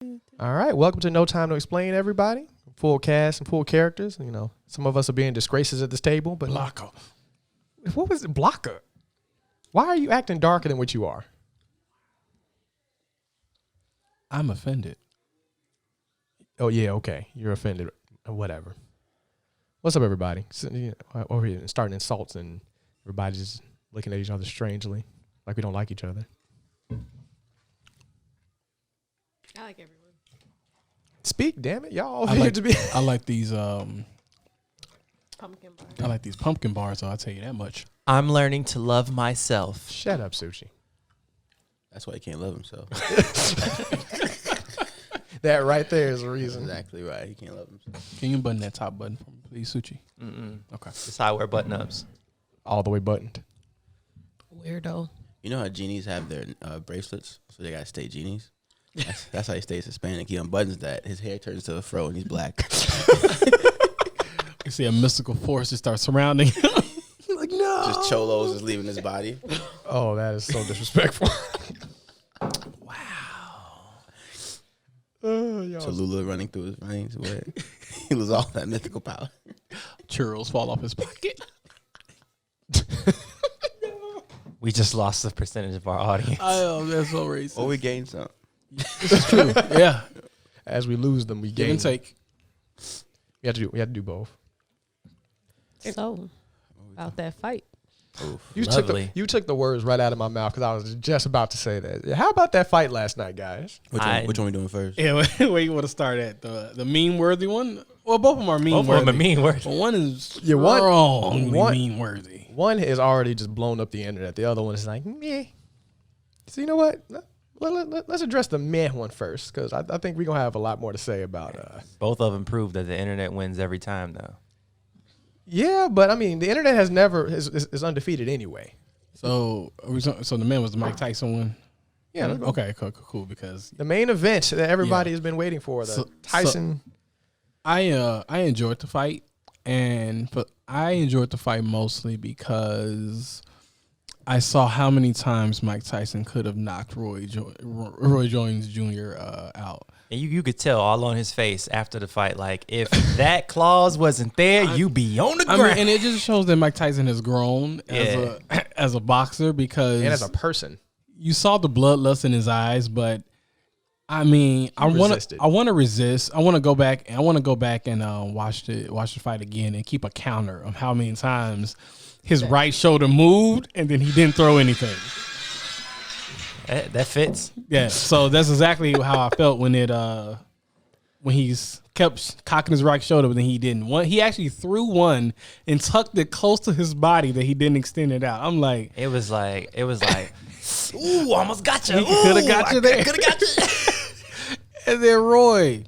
All right, welcome to No Time to Explain, everybody. Full cast and full characters. You know, some of us are being disgraces at this table, but Blocker. What was it, Blocker? Why are you acting darker than what you are? I'm offended. Oh yeah, okay, you're offended. Whatever. What's up, everybody? So, over here starting insults and everybody's just looking at each other strangely, like we don't like each other. I like everyone. Speak, damn it, y'all. I like these. Pumpkin bar. I like these pumpkin bars. So I'll tell you that much. I'm learning to love myself. Shut up, Sushi. That's why he can't love himself. That right there is the reason. Exactly right. He can't love himself. Can you button that top button for me, please, Suchi? Okay. That's how I wear button-ups. All the way buttoned. Weirdo. You know how genies have their bracelets, so they gotta stay genies. That's how he stays Hispanic. He unbuttons that. His hair turns to a fro, and he's black. You see a mystical force just start surrounding him. Like, no. Just cholos is leaving his body. Oh, that is so disrespectful. So Lula running through his veins. He loses all that mythical power. Churros fall off his pocket. We just lost the percentage of our audience. Oh, that's so racist. Or we gained some. This is true. Yeah. As we lose them, we Give gain. and take. We have to do both. So, about that fight. Oof. You took the words right out of my mouth because I was just about to say that. How about that fight last night, guys? Which one we doing first? Yeah, where you want to start at? The meme worthy one? Well, both of them are meme Both worthy. of them are meme worthy. But one is one- meme worthy. One is already just blown up the internet. The other one is like, meh. So you know what? Let's address the meh one first because I think we're going to have a lot more to say about Both of them prove that the internet wins every time, though. Yeah, but I mean, the internet has never is undefeated anyway. So the man was the Mike Tyson one? Yeah. Okay, cool. Because The main event that everybody has been waiting for, the Tyson. I enjoyed the fight, but I enjoyed the fight mostly because I saw how many times Mike Tyson could have knocked Roy Jones Jr. out. And you could tell all on his face after the fight, like, if that clause wasn't there, you be on the ground. And it just shows that Mike Tyson has grown as a boxer because And as a person. you saw the bloodlust in his eyes, but I mean, I want to resist. I want to go back and watch the fight again and keep a counter of how many times his right shoulder moved and then he didn't throw anything. That fits. Yeah, so that's exactly how I felt when he's kept cocking his right shoulder, but then he didn't. He actually threw one and tucked it close to his body that he didn't extend it out. I'm like, It was like, ooh, almost got you. he could have got you there. Could have got you. And then Roy,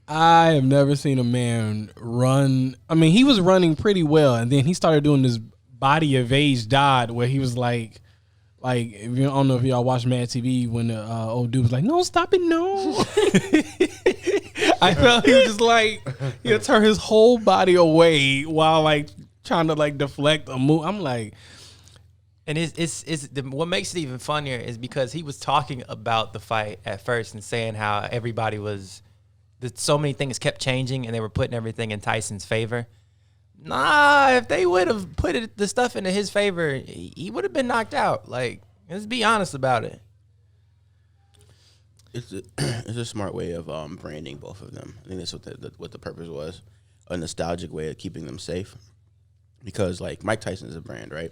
I have never seen a man run. I mean, he was running pretty well, and then he started doing this body evade dodge where he was like, if you don't know if y'all watch Mad TV when the old dude was like, "No, stop it, no." I felt he was just like he'll turn his whole body away while like trying to like deflect a move. I'm like, And what makes it even funnier is because he was talking about the fight at first and saying how everybody that so many things kept changing and they were putting everything in Tyson's favor. Nah, if they would have put the stuff into his favor, he would have been knocked out. Like, let's be honest about it. It's a smart way of branding both of them. I think that's what the purpose was. A nostalgic way of keeping them safe. Because, like, Mike Tyson is a brand, right?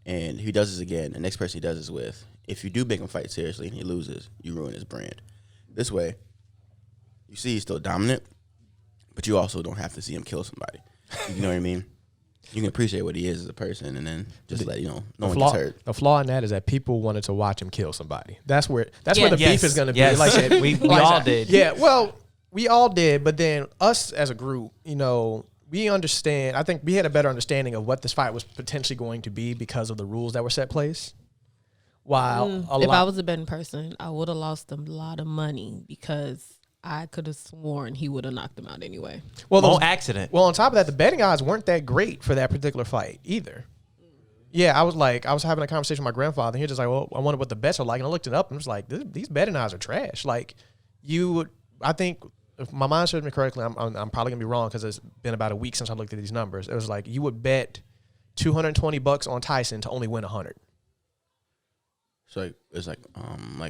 And if he does this again, the next person he does this with, if you do make him fight seriously and he loses, you ruin his brand. This way, you see he's still dominant, but you also don't have to see him kill somebody. You know what I mean? You can appreciate what he is as a person and then just let, no one gets hurt. The flaw in that is that people wanted to watch him kill somebody. That's where the beef is going to be. Yes. Like I said, we all did. Yeah, well, we all did, but then us as a group, we understand. I think we had a better understanding of what this fight was potentially going to be because of the rules that were set place. While If I was a betting person, I would have lost a lot of money because I could have sworn he would have knocked him out anyway. Well, No accident. Well, on top of that, the betting odds weren't that great for that particular fight either. Yeah, I was having a conversation with my grandfather, and he was just like, well, I wonder what the bets are like. And I looked it up, and I was like, these betting odds are trash. Like, you would. I think if my mind serves me correctly, I'm probably gonna be wrong because it's been about a week since I looked at these numbers. It was like you would bet $220 on Tyson to only win 100. So it's like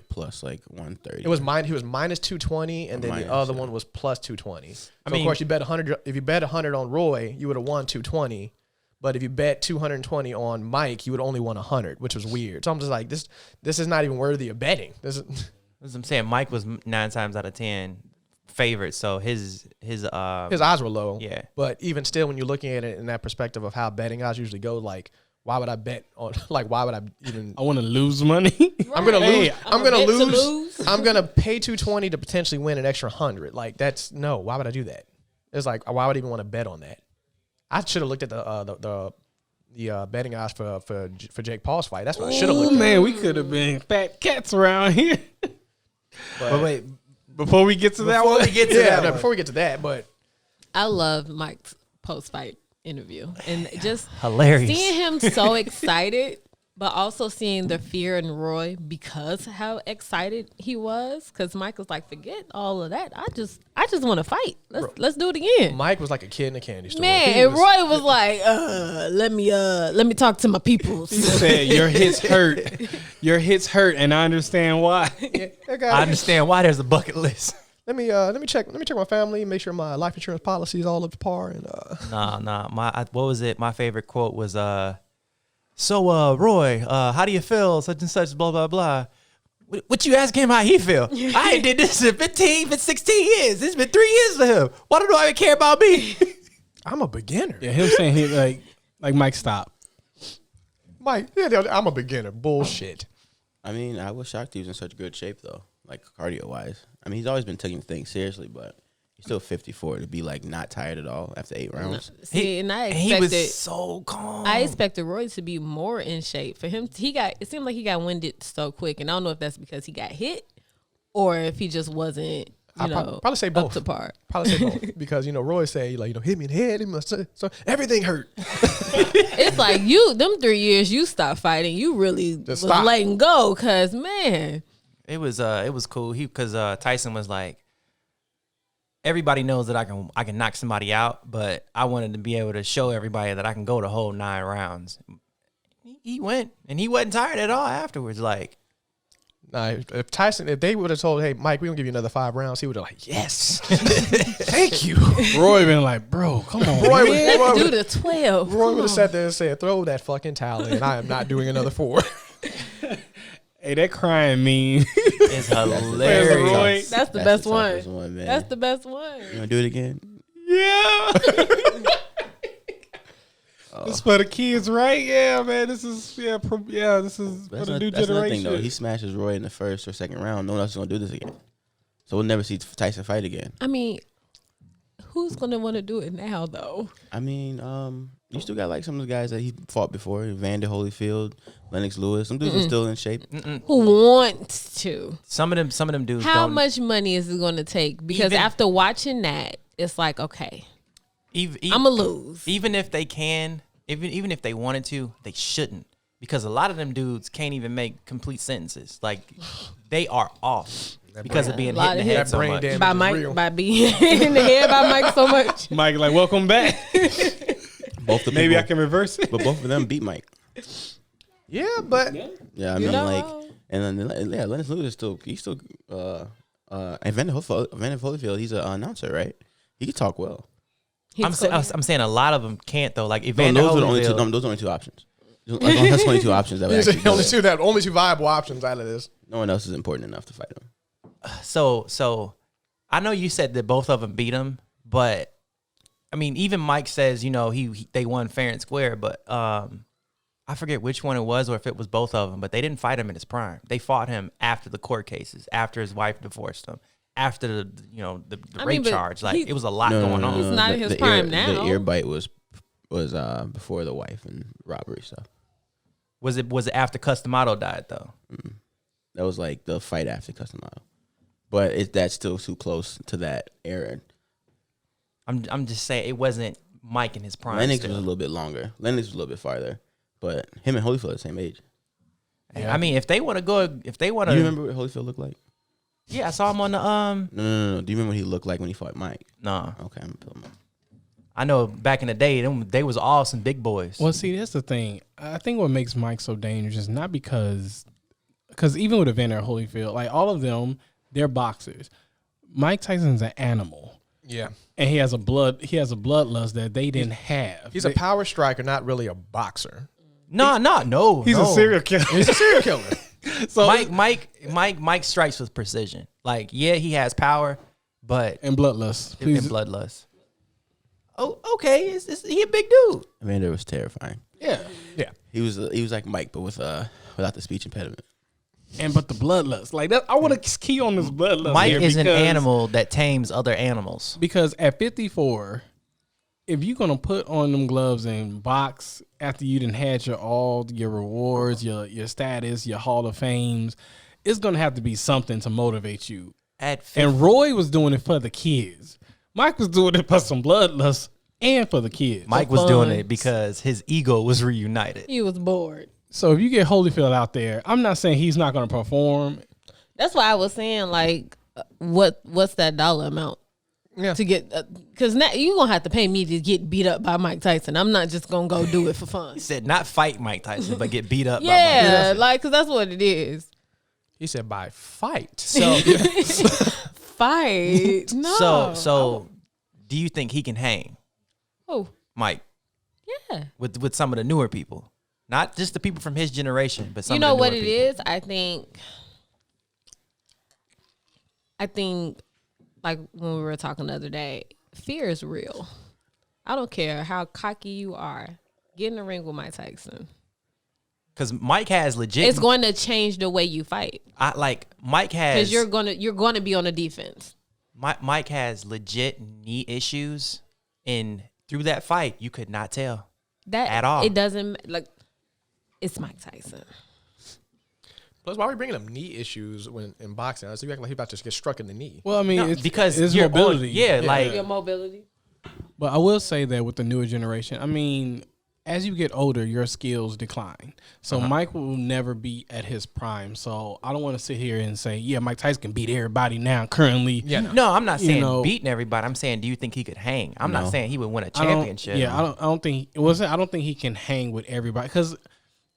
plus like 130. It was he was minus 220, and then the other one was plus 220. So of course you bet 100. If you bet 100 on Roy, you would have won 220. But if you bet 220 on Mike, you would only won 100, which was weird. So I'm just like, this is not even worthy of betting. This is. As I'm saying, Mike was 9 times out of 10 favorite, so his odds were low. Yeah. But even still, when you're looking at it in that perspective of how betting odds usually go, like, why would I bet on? Like, why would I even? I want to lose money. I'm gonna lose. I'm gonna lose. I'm gonna pay 220 to potentially win an extra 100. Like, that's no. Why would I do that? It's like, why would I even want to bet on that? I should have looked at the betting odds for Jake Paul's fight. That's what I should have looked at. Man, we could have been fat cats around here. But wait, Before we get to that one, before we get to that, but I love Mike's post-fight interview and just hilarious. seeing him so excited, but also seeing the fear in Roy because how excited he was. Because Mike was like, "Forget all of that. I just want to fight. Let's do it again." Mike was like a kid in a candy store. Man, and Roy was like, let me talk to my peoples. he said, "Your hits hurt. Your hits hurt, and I understand why." I understand why there's a bucket list. Let me check my family, make sure my life insurance policy is all up to par. And Nah. What was it? My favorite quote was So, Roy, how do you feel? Such and such, blah, blah, blah. What you ask him how he feel? I ain't did this in 16 years. It's been 3 years for him. Why do I even care about me? I'm a beginner. Yeah, him saying he like Mike, stop. Mike, yeah, I'm a beginner. Bullshit. I mean, I was shocked he was in such good shape though, like cardio wise. I mean, he's always been taking things seriously, but he's still 54 to be like not tired at all after 8 rounds. See, and he was so calm. I expected Roy to be more in shape. For him, it seemed like he got winded so quick, and I don't know if that's because he got hit or if he just wasn't. Probably say both. Up to par. Probably say both because Roy say like hit me in the head, so everything hurt. It's like them 3 years you stopped fighting, you really was letting go, cause man, it was cool. Because Tyson was like, everybody knows that I can knock somebody out, but I wanted to be able to show everybody that I can go the whole 9 rounds. He went, and he wasn't tired at all afterwards. Like, nah, if they would have told, hey, Mike, we're going to give you another 5 rounds, he would have like, yes. Thank you. Roy been like, bro, come on. let's do the 12. Roy would have sat there and said, throw that fucking towel in. I am not doing another 4. Hey, that crying meme is hilarious. That's the best one. Man. That's the best one. You want to do it again? Yeah. This is for the kids, right? Yeah, man. This is this is for the new That's another thing, generation. though. He smashes Roy in the first or second round. No one else is gonna do this again. So we'll never see Tyson fight again. I mean, who's gonna want to do it now, though? I mean, you still got like some of the guys that he fought before, Vander Holyfield, Lennox Lewis. Some dudes are still in shape. Who wants to? Some of them dudes. How much money is it going to take? Because after watching that, it's like, okay, I'm gonna lose. Even if they can, even if they wanted to, they shouldn't, because a lot of them dudes can't even make complete sentences. Like, they are off because of being hit in the head so much. By Mike, by being in the head by Mike so much. Mike, like, welcome back. Maybe I can reverse it. But both of them beat Mike. Yeah, but Yeah, I mean, like, and then Lennox Lewis he's still and Vander Holyfield, he's an announcer, right? He can talk well. I'm saying a lot of them can't though. Like, those are only 2 options. That's only 2 options. That only two viable options out of this. No one else is important enough to fight him. So I know you said that both of them beat him, but I mean, even Mike says, they won fair and square, but I forget which one it was or if it was both of them, but they didn't fight him in his prime. They fought him after the court cases, after his wife divorced him, after the rape charge. Like, it was a lot going on. He's not in his prime now. The ear bite was before the wife and robbery stuff. Was it after Customato died though? Mm-mm. That was like the fight after Customato, but that's still too close to that era. I'm just saying it wasn't Mike in his prime. Lennox was a little bit longer. Lennox was a little bit farther, but him and Holyfield are the same age. Yeah. I mean, if they want to, you remember what Holyfield looked like? Yeah, I saw him on the No. Do you remember what he looked like when he fought Mike? No, Okay, I'm gonna put him. I know back in the day, they was all some big boys. Well, see, that's the thing. I think what makes Mike so dangerous is not because even with Evander Holyfield, like all of them, they're boxers. Mike Tyson's an animal. Yeah. And he has a bloodlust that they didn't have. He's a power striker, not really a boxer. No. He's a serial killer. He's a serial killer. So Mike strikes with precision. Like, yeah, he has power, but and bloodlust. and bloodlust. Oh, okay. He a big dude. Evander was terrifying. Yeah. Yeah. He was like Mike, but without the speech impediment. But the bloodlust. Like that, I want to key on this bloodlust. Mike here is an because- animal that tames other animals. Because at 54, if you're gonna put on them gloves and box after you done had your rewards, your status, your Hall of Fames, it's gonna have to be something to motivate you. At 50, And Roy was doing it for the kids. Mike was doing it for some bloodlust and for the kids. Mike was doing it because his ego was reunited. He was bored. So if you get Holyfield out there, I'm not saying he's not gonna perform. That's why I was saying, like, what's that dollar amount Yeah. to get? Because now you're gonna have to pay me to get beat up by Mike Tyson. I'm not just gonna go do it for fun. He said not fight Mike Tyson, but get beat up by Mike Yeah, Tyson. like, because that's what it is. He said by fight. So Fight. No. So do you think he can hang, Oh, Mike, yeah. with some of the newer people? Not just the people from his generation, but some You of know the what newer it people. is? I think, like when we were talking the other day, fear is real. I don't care how cocky you are. Get in the ring with Mike Tyson. Because Mike has legit. It's going to change the way you fight Mike has. because you're going to be on the defense. Mike has legit knee issues, and through that fight, you could not tell. That At all. It doesn't like. It's Mike Tyson. plus, why are we bringing up knee issues when in boxing? So you act like he's about to get struck in the knee. Well, I mean, No, it's because it's you're mobility. like Your mobility. But I will say that with the newer generation, I mean, as you get older, your skills decline. So Mike will never be at his prime. So I don't want to sit here and say, yeah, Mike Tyson can beat everybody now currently. Yeah. No, I'm not You saying know- beating everybody. I'm saying, do you think he could hang? I'm not No. saying he would win a I don't- championship. Yeah, I don't think I don't think he can hang with everybody because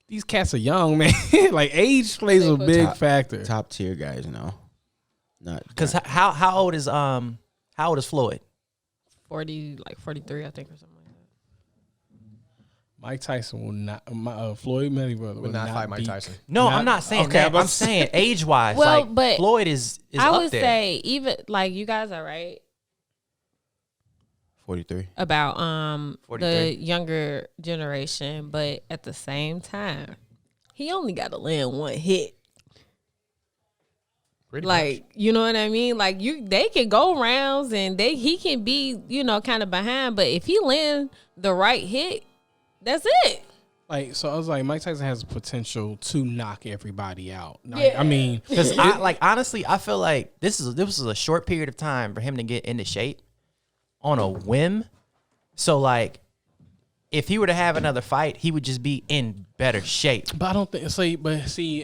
these cats are young, man. Like age plays a big factor. Top tier guys, not Because how old is Floyd? 40, like 43, I think, or something like that. Mike Tyson will not. Floyd Mayweather Would not fight Mike beat- Tyson. No, I'm not saying okay, that. I'm I'm saying age wise. Well, like but Floyd is I up would there. say even like you guys are right 43. about 43. the younger generation, but at the same time, he only got to land one hit. Pretty Like, you know what I mean? Like they can go rounds and he can be, kind of behind, but if he land the right hit, that's it. Like, so I was like, Mike Tyson has the potential to knock everybody out. Like, Yeah. I mean, Because honestly, I feel like this was a short period of time for him to get into shape on a whim. So like, if he were to have another fight, he would just be in better shape. but I don't think.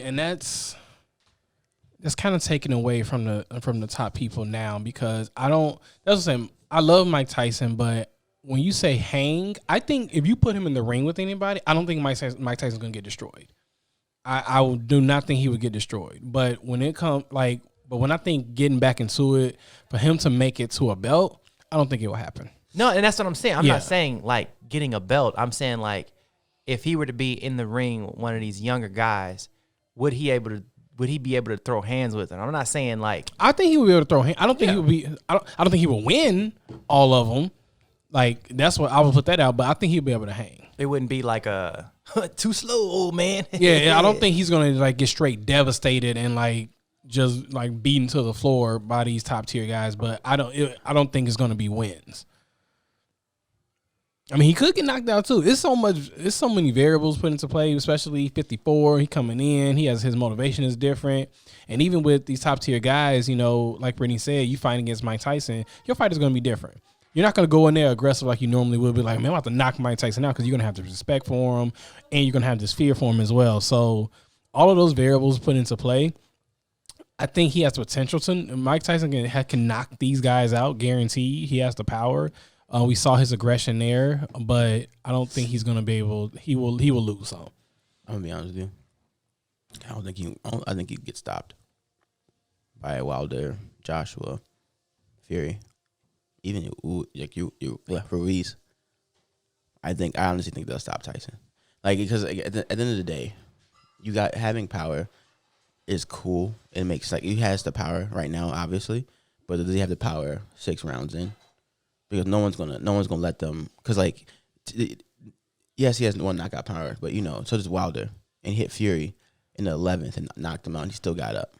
And that's kind of taken away from the top people now because I don't. That's what I'm saying. I love Mike Tyson, but when you say hang, I think if you put him in the ring with anybody, I don't think Mike Tyson's gonna get destroyed. I do not think he would get destroyed. But when when I think getting back into it for him to make it to a belt, I don't think it will happen. No, and that's what I'm saying. I'm Yeah. not saying like getting a belt. I'm saying like if he were to be in the ring with one of these younger guys, would he be able to throw hands with him? I'm not saying like I think he would be able to throw. I don't think he would be. I don't think he would win all of them. Like that's what I would put that out. But I think he'll be able to hang. it wouldn't be like a too slow, old man. Yeah, I don't think he's gonna like get straight devastated and like just like beaten to the floor by these top tier guys. But I don't think it's gonna be wins. I mean, he could get knocked out too. It's so many variables put into play, especially 54. He coming in, his motivation is different, and even with these top tier guys, like Brittany said, you fighting against Mike Tyson, your fight is gonna be different. You're not gonna go in there aggressive like you normally would. Be like, man, I'm about to knock Mike Tyson out because you're gonna have the respect for him, and you're gonna have this fear for him as well. So all of those variables put into play. I think he has potential to. Mike Tyson can knock these guys out, guaranteed. He has the power. We saw his aggression there, but I don't think he's gonna be able. He will lose some. I'm gonna be honest with you. I think he gets stopped by Wilder, Joshua, Fury, even Ruiz. I honestly think they'll stop Tyson. Like, because at the end of the day, having power is cool. It makes, like, he has the power right now, obviously, but does he have the power 6 rounds in? Because no one's gonna let them. Because, like, yes, he has one knockout power, but so does Wilder, and he hit Fury in the 11th and knocked him out. And he still got up.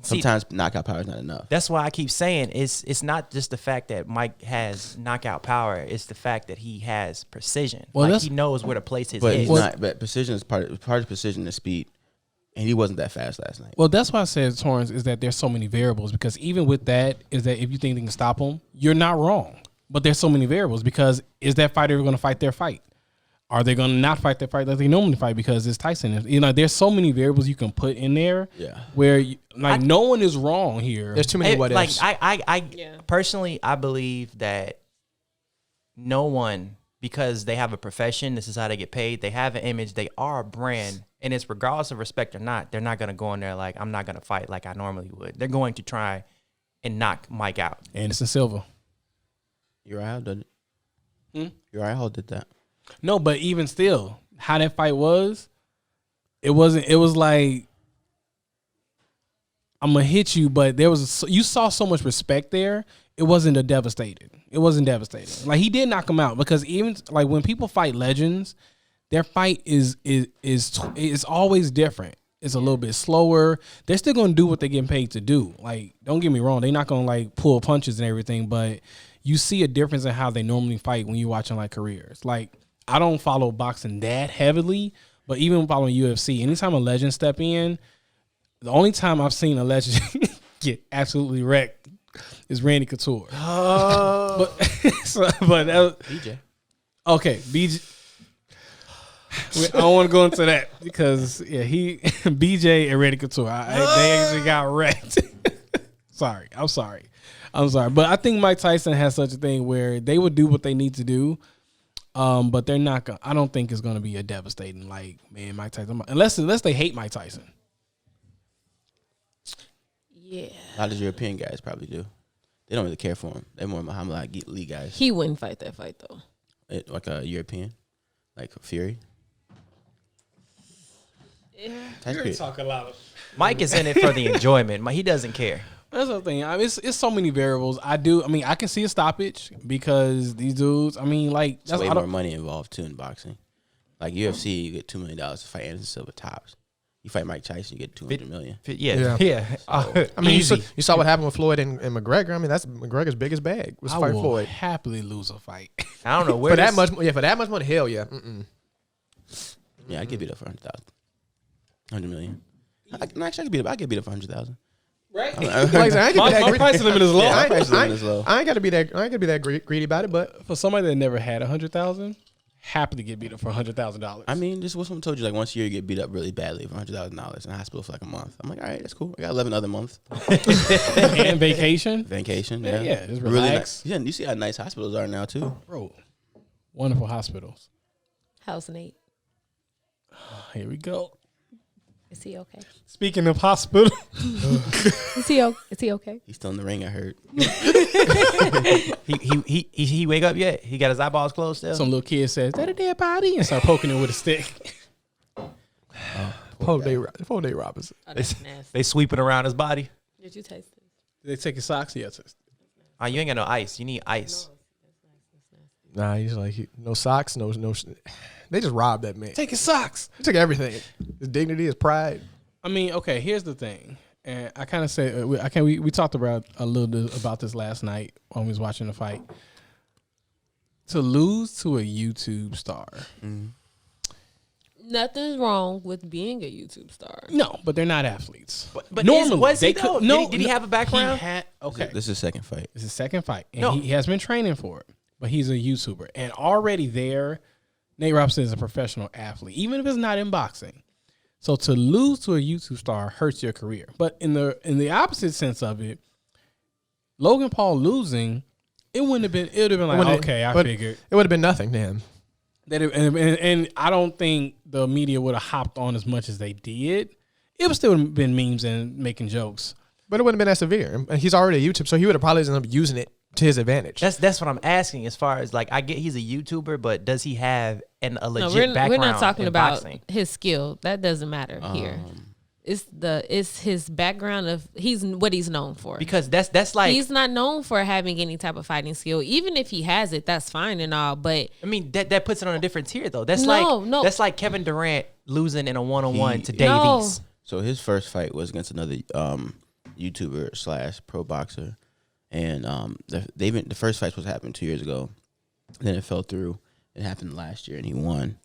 Sometimes knockout power is not enough. That's why I keep saying it's not just the fact that Mike has knockout power. It's the fact that he has precision. Well, like he knows where to place his but hits. But precision is part of precision is speed, and he wasn't that fast last night. Well, that's why I said, Torrance, is that there's so many variables, because even with that, is that if you think they can stop him, you're not wrong. But there's so many variables, because is that fighter going to fight their fight? Are they going to not fight their fight like they normally fight because it's Tyson? There's so many variables you can put in there. Yeah. Where no one is wrong here. There's too many what like ifs. Yeah. Personally, I believe that no one, because they have a profession, this is how they get paid. They have an image. They are a brand, and it's regardless of respect or not. They're not going to go in there like, I'm not going to fight like I normally would. They're going to try and knock Mike out. Anderson Silva. Uriah did it. Uriah did that. No, but even still, how that fight was, it was like, I'm gonna hit you, but you saw so much respect there. It wasn't devastating. Like, he did knock him out, because even like when people fight legends, their fight is always different. It's a little bit slower. They're still gonna do what they're getting paid to do. Like, don't get me wrong, they're not gonna like pull punches and everything, but you see a difference in how they normally fight when you're watching like careers. Like, I don't follow boxing that heavily, but even following UFC, anytime a legend step in, the only time I've seen a legend get absolutely wrecked is Randy Couture. But that was, BJ. Okay, BJ. I don't want to go into that, because BJ and Randy Couture, they actually got wrecked. I'm sorry. But I think Mike Tyson has such a thing where they would do what they need to do. But they're not gonna. I don't think it's gonna be a devastating, like, man, Mike Tyson, unless they hate Mike Tyson. Yeah. A lot of European guys probably do. They don't really care for him. They're more Muhammad Ali guys. He wouldn't fight that fight, though. Like a European, like Fury. Yeah. Talk a lot. Mike is in it for the enjoyment. He doesn't care. That's the thing. I mean, it's so many variables. I can see a stoppage, because these dudes. I mean, like, There's way more money involved too in boxing. Like UFC, you get $2 million to fight Anderson Silva tops. You fight Mike Tyson, you get $200 million. Yeah. I mean, Easy. you saw what happened with Floyd and McGregor. I mean, that's McGregor's biggest bag was I fight will Floyd. happily lose a fight. I don't know where For that much, for that much money, hell yeah. Yeah, I get beat up for 100,000, 100 million. Actually, I get beat up for 100,000. Right? Like I said, I ain't gonna be that My greedy. price limit is low. Yeah, I my price limit is ain't, low. I ain't gotta be that greedy about it, but For somebody that never had 100,000, happily get beat up for $100,000. I mean, just what someone told you, like, once a year you get beat up really badly for $100,000 in the hospital for like a month. I'm like, all right, that's cool. I got 11 other months. And vacation, Vacation, Yeah, yeah. just Really relax. nice. Yeah, and you see how nice hospitals are now too. bro. Wonderful hospitals. How's Nate? Here we go. Is he okay? Speaking of hospital, Is he okay? He's still in the ring, I heard. He wake up yet? He got his eyeballs closed still? some little kid says, "That a dead body," and start poking it with a stick. Poor Day Robinson. Oh, that's nasty. They sweeping around his body. Did you taste it? They take his socks. Yes. Oh, you ain't got no ice. You need ice. Nah, he's like no socks, no. They just robbed that man. Take his socks. They took everything. His dignity, his pride. I mean, okay. Here's the thing, and I kind of said we talked about a little bit about this last night when we was watching the fight. To lose to a YouTube star, Nothing's wrong with being a YouTube star. no, but they're not athletes. But normally was he they though? could. No, Did he have a background? Okay, This is his second fight. this is his second fight, and No. he has been training for it. But he's a YouTuber, and already there, Nate Robinson is a professional athlete, even if it's not in boxing. So to lose to a YouTube star hurts your career. But in the opposite sense of it, Logan Paul losing, it wouldn't have been. It would have been like, okay, I figured it would have been nothing to him. And I don't think the media would have hopped on as much as they did. It would still have been memes and making jokes. But it wouldn't have been that severe. And he's already a YouTube, so he would have probably ended up using it to his advantage. That's what I'm asking. As far as like, I get he's a YouTuber, but does he have a legit background? We're not talking in about boxing? his skill. That doesn't matter here. It's his background of what he's known for. Because that's like, he's not known for having any type of fighting skill. Even if he has it, that's fine and all. But I mean, that puts it on a different tier though. That's No. that's like Kevin Durant losing in a 1-on-1 to Davies. No. So his first fight was against another YouTuber / pro boxer, and the first fight was happened 2 years ago. Then it fell through. It happened last year, and he won.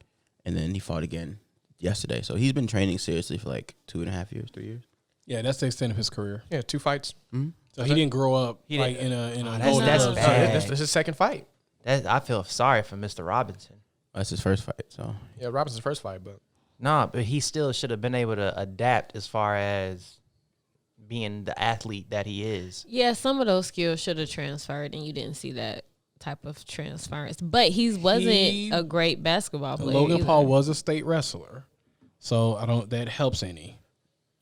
And then he fought again yesterday. So he's been training seriously for like 2.5 years, 3 years. Yeah, that's the extent of his career. Yeah, 2 fights. Mm-hmm. So he didn't grow up He like didn't- in a that's golden bad. glove. This is his second fight. I feel sorry for Mr. Robinson. That's his first fight. So Yeah, Robinson's first fight, but Nah, but he still should have been able to adapt as far as being the athlete that he is. yeah, some of those skills should have transferred, and you didn't see that type of transference. But he wasn't a great basketball player. Logan either. Paul was a state wrestler, so that helps any.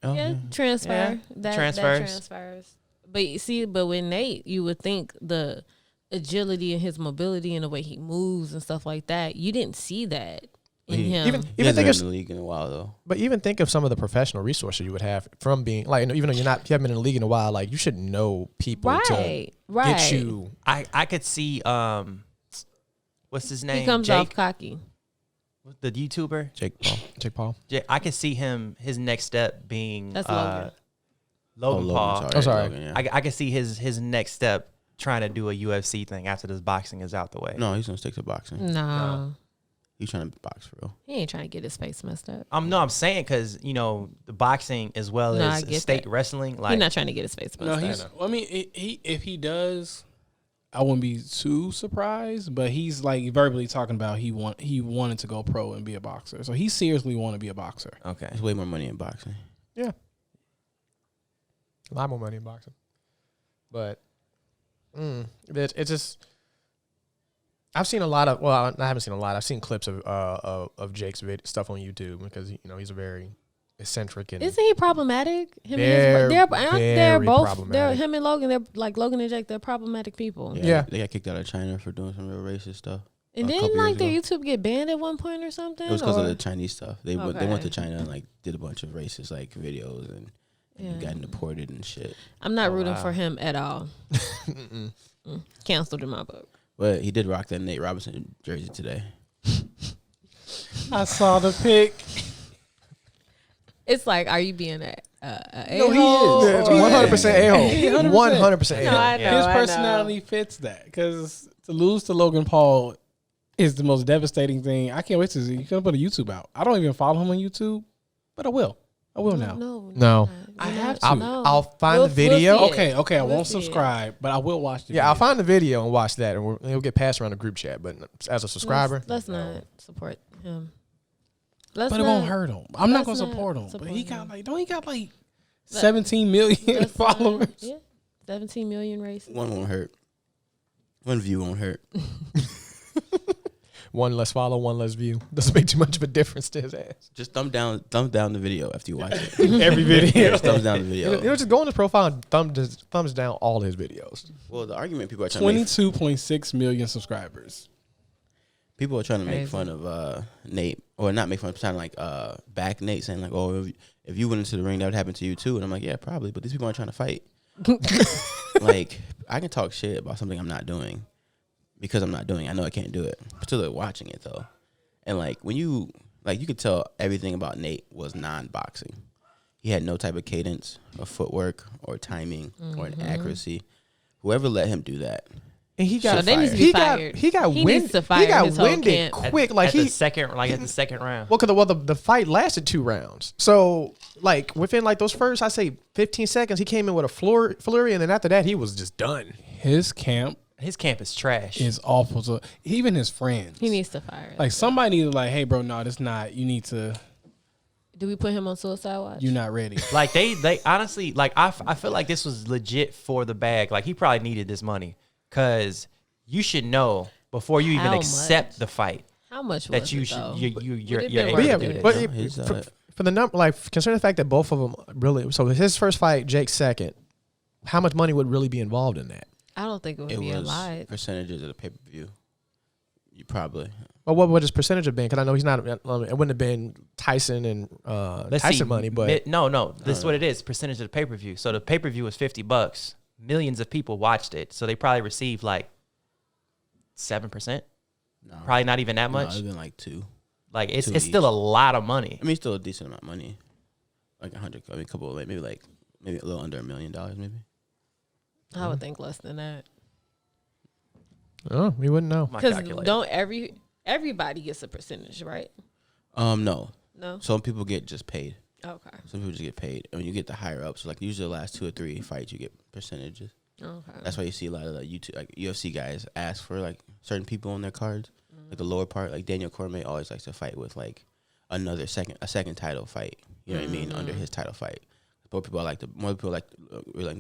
Yeah, transfer. Yeah, That transfers. But you see, with Nate, you would think the agility and his mobility and the way he moves and stuff like that, you didn't see that in him. even he hasn't think been of in the league in a while though. but even think of some of the professional resources you would have from being like, even though you haven't been in the league in a while, like you should know people Right, to right. get you. I could see what's his name? He comes Jake, off cocky. the YouTuber. Jake Paul. Jake Paul. I could see his next step being That's Logan. Logan Paul. Oh, sorry. Logan, yeah. I can see his next step trying to do a UFC thing after this boxing is out the way. No, he's gonna stick to boxing. No, He's trying to box for real. he ain't trying to get his face messed up. I'm saying because the boxing as well No, I as get state that. wrestling, like He's not trying to get his face No, messed up. if he does, I wouldn't be too surprised. But he's like verbally talking about he wanted to go pro and be a boxer. So he seriously want to be a boxer. okay. There's way more money in boxing. Yeah. A lot more money in boxing. But it's just, I've seen a lot of, well, I haven't seen a lot. I've seen clips of Jake's stuff on YouTube because, he's a very eccentric and Isn't he problematic? Him They're and his, they're very both. problematic. They're him and Logan. They're like Logan and Jake. They're problematic people. Yeah. They got kicked out of China for doing some real racist stuff. And a then couple like their years YouTube get banned at one point or something. It was because of or- the Chinese stuff. They went Okay. to China and like did a bunch of racist like videos and Yeah. got deported and shit. I'm not Oh, rooting wow. for him at all. Canceled in my book. But he did rock that Nate Robinson jersey today. I saw the pic. It's like, are you being a No, he a-hole? is. Yeah, it's Oh, 100% yeah. a-hole. 100% No, a-hole. I know. His I personality fits that because to lose to Logan Paul is the most devastating thing. I can't wait to see. He's gonna put a YouTube out. I don't even follow him on YouTube, but I will. I will now. No. I have not. to. I'll find the video. see it. Okay. I We'll won't see it. subscribe, but I will watch the Yeah, I'll video. find the video and watch that, and it'll get passed around the group chat. But as a subscriber, Let's not support him. Let's But it not- won't hurt him. I'm not gonna let's not support him. But support he him. got don't he got like 17 million let's not- followers? Yeah, 17 million races. One won't hurt. One view won't hurt. one less follow, one less view doesn't make too much of a difference to his ass. Just thumb down the video after you watch it. Every video, Just thumbs down the video. It'll just go on his profile and thumbs down all his videos. Well, the argument people are trying to make, 22.6 million subscribers. people are trying to make Crazy. fun of Nate, or not make fun, trying to like back Nate, saying like, oh, if you went into the ring, that would happen to you too. And I'm like, yeah, probably. But these people aren't trying to fight. Like, I can talk shit about something I'm not doing because I'm not doing it. I know I can't do it. But still, they're watching it though. And like when you could tell everything about Nate was non-boxing. He had no type of cadence or footwork or timing or an accuracy. Whoever let him do that. And he So got they need to be he fired. got he got He wind, needs to he fire got his whole winded camp. quick. Like at the second round. Well, because the fight lasted 2 rounds. So, like, within, like, those first, I say, 15 seconds, he came in with a flurry, and then after that, he was just done. His camp His camp is trash. is awful. So even his friends. He needs to fire. like somebody needs to like, hey, bro, no, that's not. You need to. Do we put him on suicide watch? You're not ready. Like they honestly, like I feel like this was legit for the bag. Like he probably needed this money because you should know before you even How accept much? the fight How much that was you it, should though? you're Would it able been But worth to yeah, do it? this. but He's, for the number, like considering the fact that both of them really, so his first fight, Jake's second, how much money would really be involved in that? I don't think it would it be a was lot. percentages of the pay per view. You probably. Well, what would his percentage have been? Because I know he's not. It wouldn't have been Tyson and Let's Tyson see, money, but no, this is what it is. Percentage of the pay-per-view. So the pay-per-view was $50. Millions of people watched it. So they probably received like 7%. No, Probably not even that no, much. even like 2. Like it's 2 still a each. lot of money. I mean, still a decent amount of money. Like 100. I mean, a couple of maybe a little under $1 million, maybe. I would think less than that. oh, we wouldn't know. My Because calculator. don't everybody gets a percentage, right? No. No. Some people get just paid. Okay. Some people just get paid. And when you get the higher ups, like usually the last 2 or 3 fights, you get percentages. Okay. That's why you see a lot of the UFC guys ask for like certain people on their cards, like the lower part. Like Daniel Cormier always likes to fight with like a second title fight. You know what I mean? Under his title fight, more people like to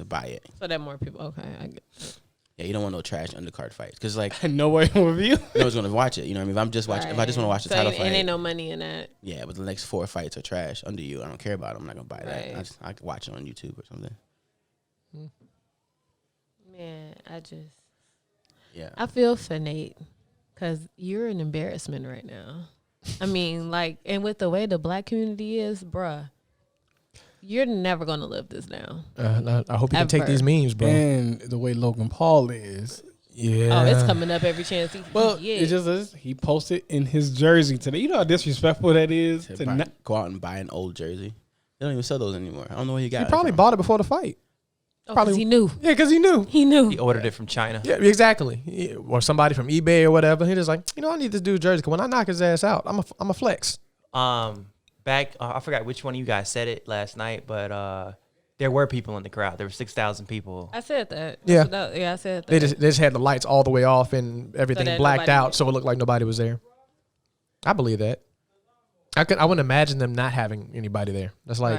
buy it. So that more people. Okay. I get it. Yeah, you don't want no trash undercard fights because like No way with you. no one's gonna watch it. You know what I mean? If I'm just watching, if I just want to watch the So title ain't- fight, and ain't no money in that. yeah, but the next 4 fights are trash under you. I don't care about them. I'm not gonna buy Right. that. I can watch it on YouTube or something. Man, Yeah. I feel for Nate because you're an embarrassment right now. I mean, like, and with the way the black community is, bruh, you're never gonna live this down. I hope you can take Ever. these memes, bro. And the way Logan Paul is. Yeah. Oh, it's coming up every chance he Well, get. it just is. He posted in his jersey today. You know how disrespectful that is to not. Go out and buy an old jersey. They don't even sell those anymore. I don't know where he got He it probably from. bought it before the fight. probably he knew. Yeah, because he knew. He knew. He ordered it from China. Yeah, exactly. Or somebody from eBay or whatever. He just like, I need this dude's jersey. Cause when I knock his ass out, I'm a flex. Back, I forgot which one of you guys said it last night, but there were people in the crowd. There were 6,000 people. I said that. Yeah. Yeah, I said that. They just had the lights all the way off and everything that blacked nobody- out, so it looked like nobody was there. I believe that. I wouldn't imagine them not having anybody there. That's like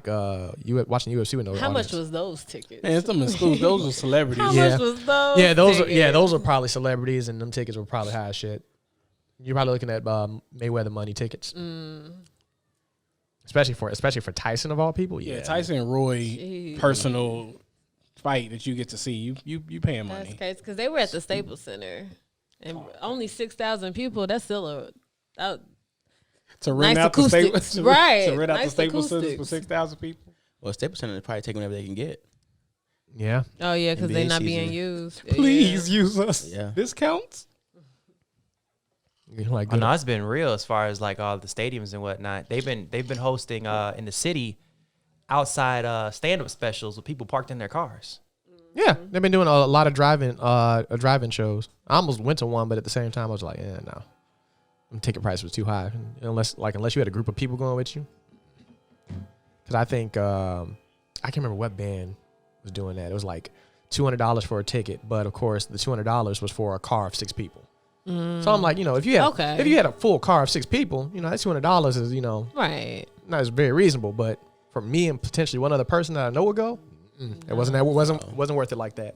Right. you watching UFC with no How audience. much was those tickets? Man, some exclusive. Those are celebrities. How Yeah. much was those? Yeah, those are tickets? probably celebrities, and them tickets were probably high as shit. You're probably looking at Mayweather money tickets, especially for Tyson of all people. Yeah, Yeah, Tyson and Roy Jeez. personal fight that you get to see. You paying That's money. crazy because they were at the Staples Center, and only 6,000 people. That's still To rent Nice out the acoustics. Staples, Right. To rent out the Nice Staples Center for acoustics. 6,000 people. Well, Staples Center is probably taking whatever they can get. yeah. Oh yeah, because they're NBA not being season. used. Please use us. Yeah. Discounts. Like Oh, no, it's been real as far as like all the stadiums and whatnot. They've been hosting in the city outside stand-up specials with people parked in their cars. Yeah, they've been doing a lot of drive-in shows. I almost went to one, but at the same time, I was like, no. Ticket price was too high, unless you had a group of people going with you. Because I think I can't remember what band was doing that. It was like $200 for a ticket, but of course the $200 was for a car of 6 people. So I'm like, if you had a full car of 6 people, that $200 is Right. not as very reasonable. But for me and potentially one other person that I know would go, it wasn't worth it like that.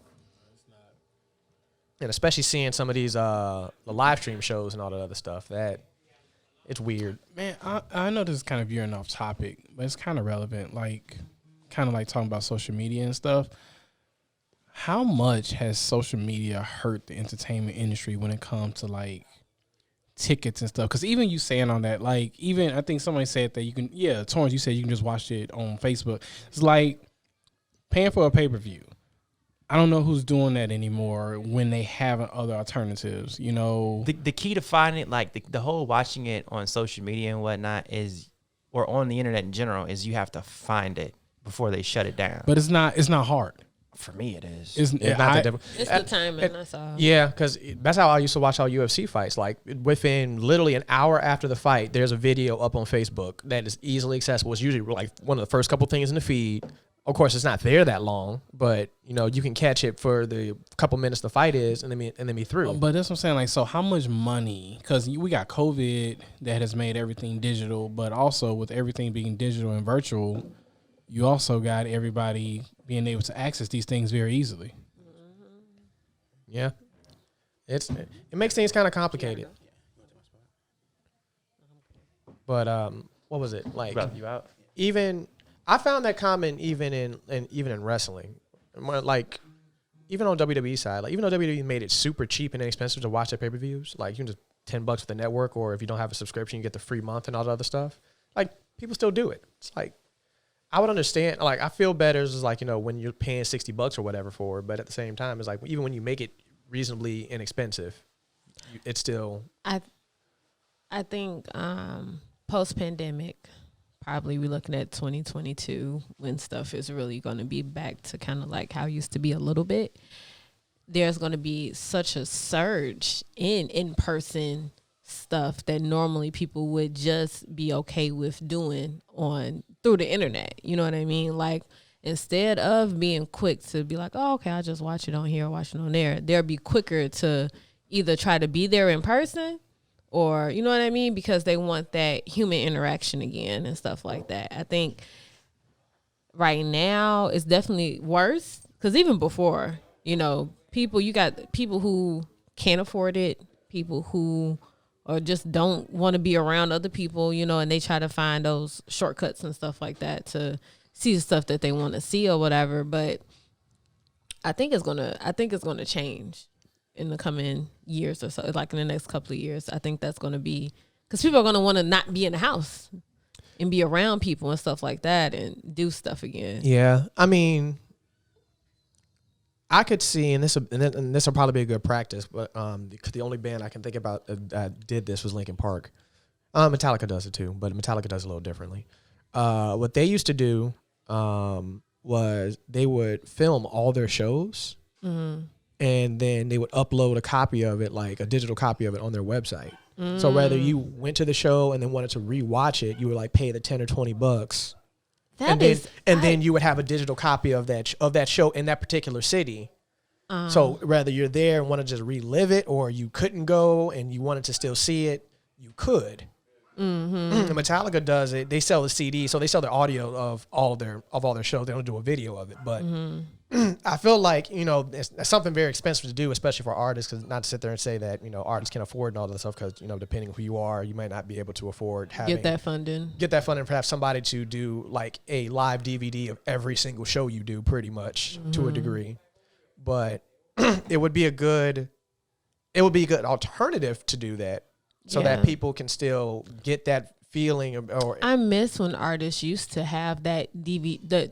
And especially seeing some of these the live stream shows and all that other stuff, that it's weird. Man, I know this is kind of veering off topic, but it's kind of relevant. Like, kind of like talking about social media and stuff. How much has social media hurt the entertainment industry when it comes to like tickets and stuff? Because even you saying on that, like, even I think somebody said that you can, Torrance, you said you can just watch it on Facebook. It's like paying for a pay-per-view. I don't know who's doing that anymore when they have other alternatives, The key to finding it, like the whole watching it on social media and whatnot or on the internet in general, is you have to find it before they shut it down. But it's not hard. For me, it is. It's Not that difficult. It's the timing. That's all. Yeah, because that's how I used to watch all UFC fights. Like within literally an hour after the fight, there's a video up on Facebook that is easily accessible. It's usually like one of the first couple things in the feed. Of course, it's not there that long, but you can catch it for the couple minutes the fight is, and then be through. But that's what I'm saying. Like, so how much money? Because we got COVID that has made everything digital, but also with everything being digital and virtual, you also got everybody being able to access these things very easily. Yeah, it makes things kind of complicated. But what was it like? You out? Even I found that common even in wrestling, like even on WWE side, like even though WWE made it super cheap and inexpensive to watch their pay-per-views, like you can just $10 with the network, or if you don't have a subscription, you get the free month and all the other stuff. Like people still do it. It's like I would understand. Like I feel better is like when you're paying $60 or whatever for it, but at the same time, it's like even when you make it reasonably inexpensive, it's still. I think post-pandemic, probably we're looking at 2022 when stuff is really going to be back to kind of like how it used to be a little bit. There's going to be such a surge in in-person stuff that normally people would just be okay with doing through the internet. You know what I mean? Like instead of being quick to be like, oh, okay, I'll just watch it on here or watch it on there, they'll be quicker to either try to be there in person or, you know what I mean? Because they want that human interaction again and stuff like that. I think right now it's definitely worse because even before, you got people who can't afford it, people who or just don't want to be around other people, and they try to find those shortcuts and stuff like that to see the stuff that they want to see or whatever. But I think it's gonna change in the coming years or so, like in the next couple of years. I think that's going to be because people are going to want to not be in the house and be around people and stuff like that and do stuff again. Yeah, I mean, I could see, and this will probably be a good practice, but because the only band I can think about that did this was Linkin Park. Metallica does it too, but Metallica does it a little differently. What they used to do was they would film all their shows. Mm-hmm. And then they would upload a copy of it, like a digital copy of it on their website. So whether you went to the show and then wanted to rewatch it, you would like pay the $10 or $20. Then you would have a digital copy of that show in that particular city. So whether you're there and want to just relive it or you couldn't go and you wanted to still see it, you could. Mm-hmm. Metallica does it. They sell the CD, so they sell the audio of all their shows. They don't do a video of it, but I feel like it's something very expensive to do, especially for artists. Because not to sit there and say that artists can afford and all that stuff, because depending on who you are, you might not be able to afford get that funding. Perhaps somebody to do like a live DVD of every single show you do, pretty much to a degree. But it would be a good alternative to do that. So that people can still get that feeling or I miss when artists used to have the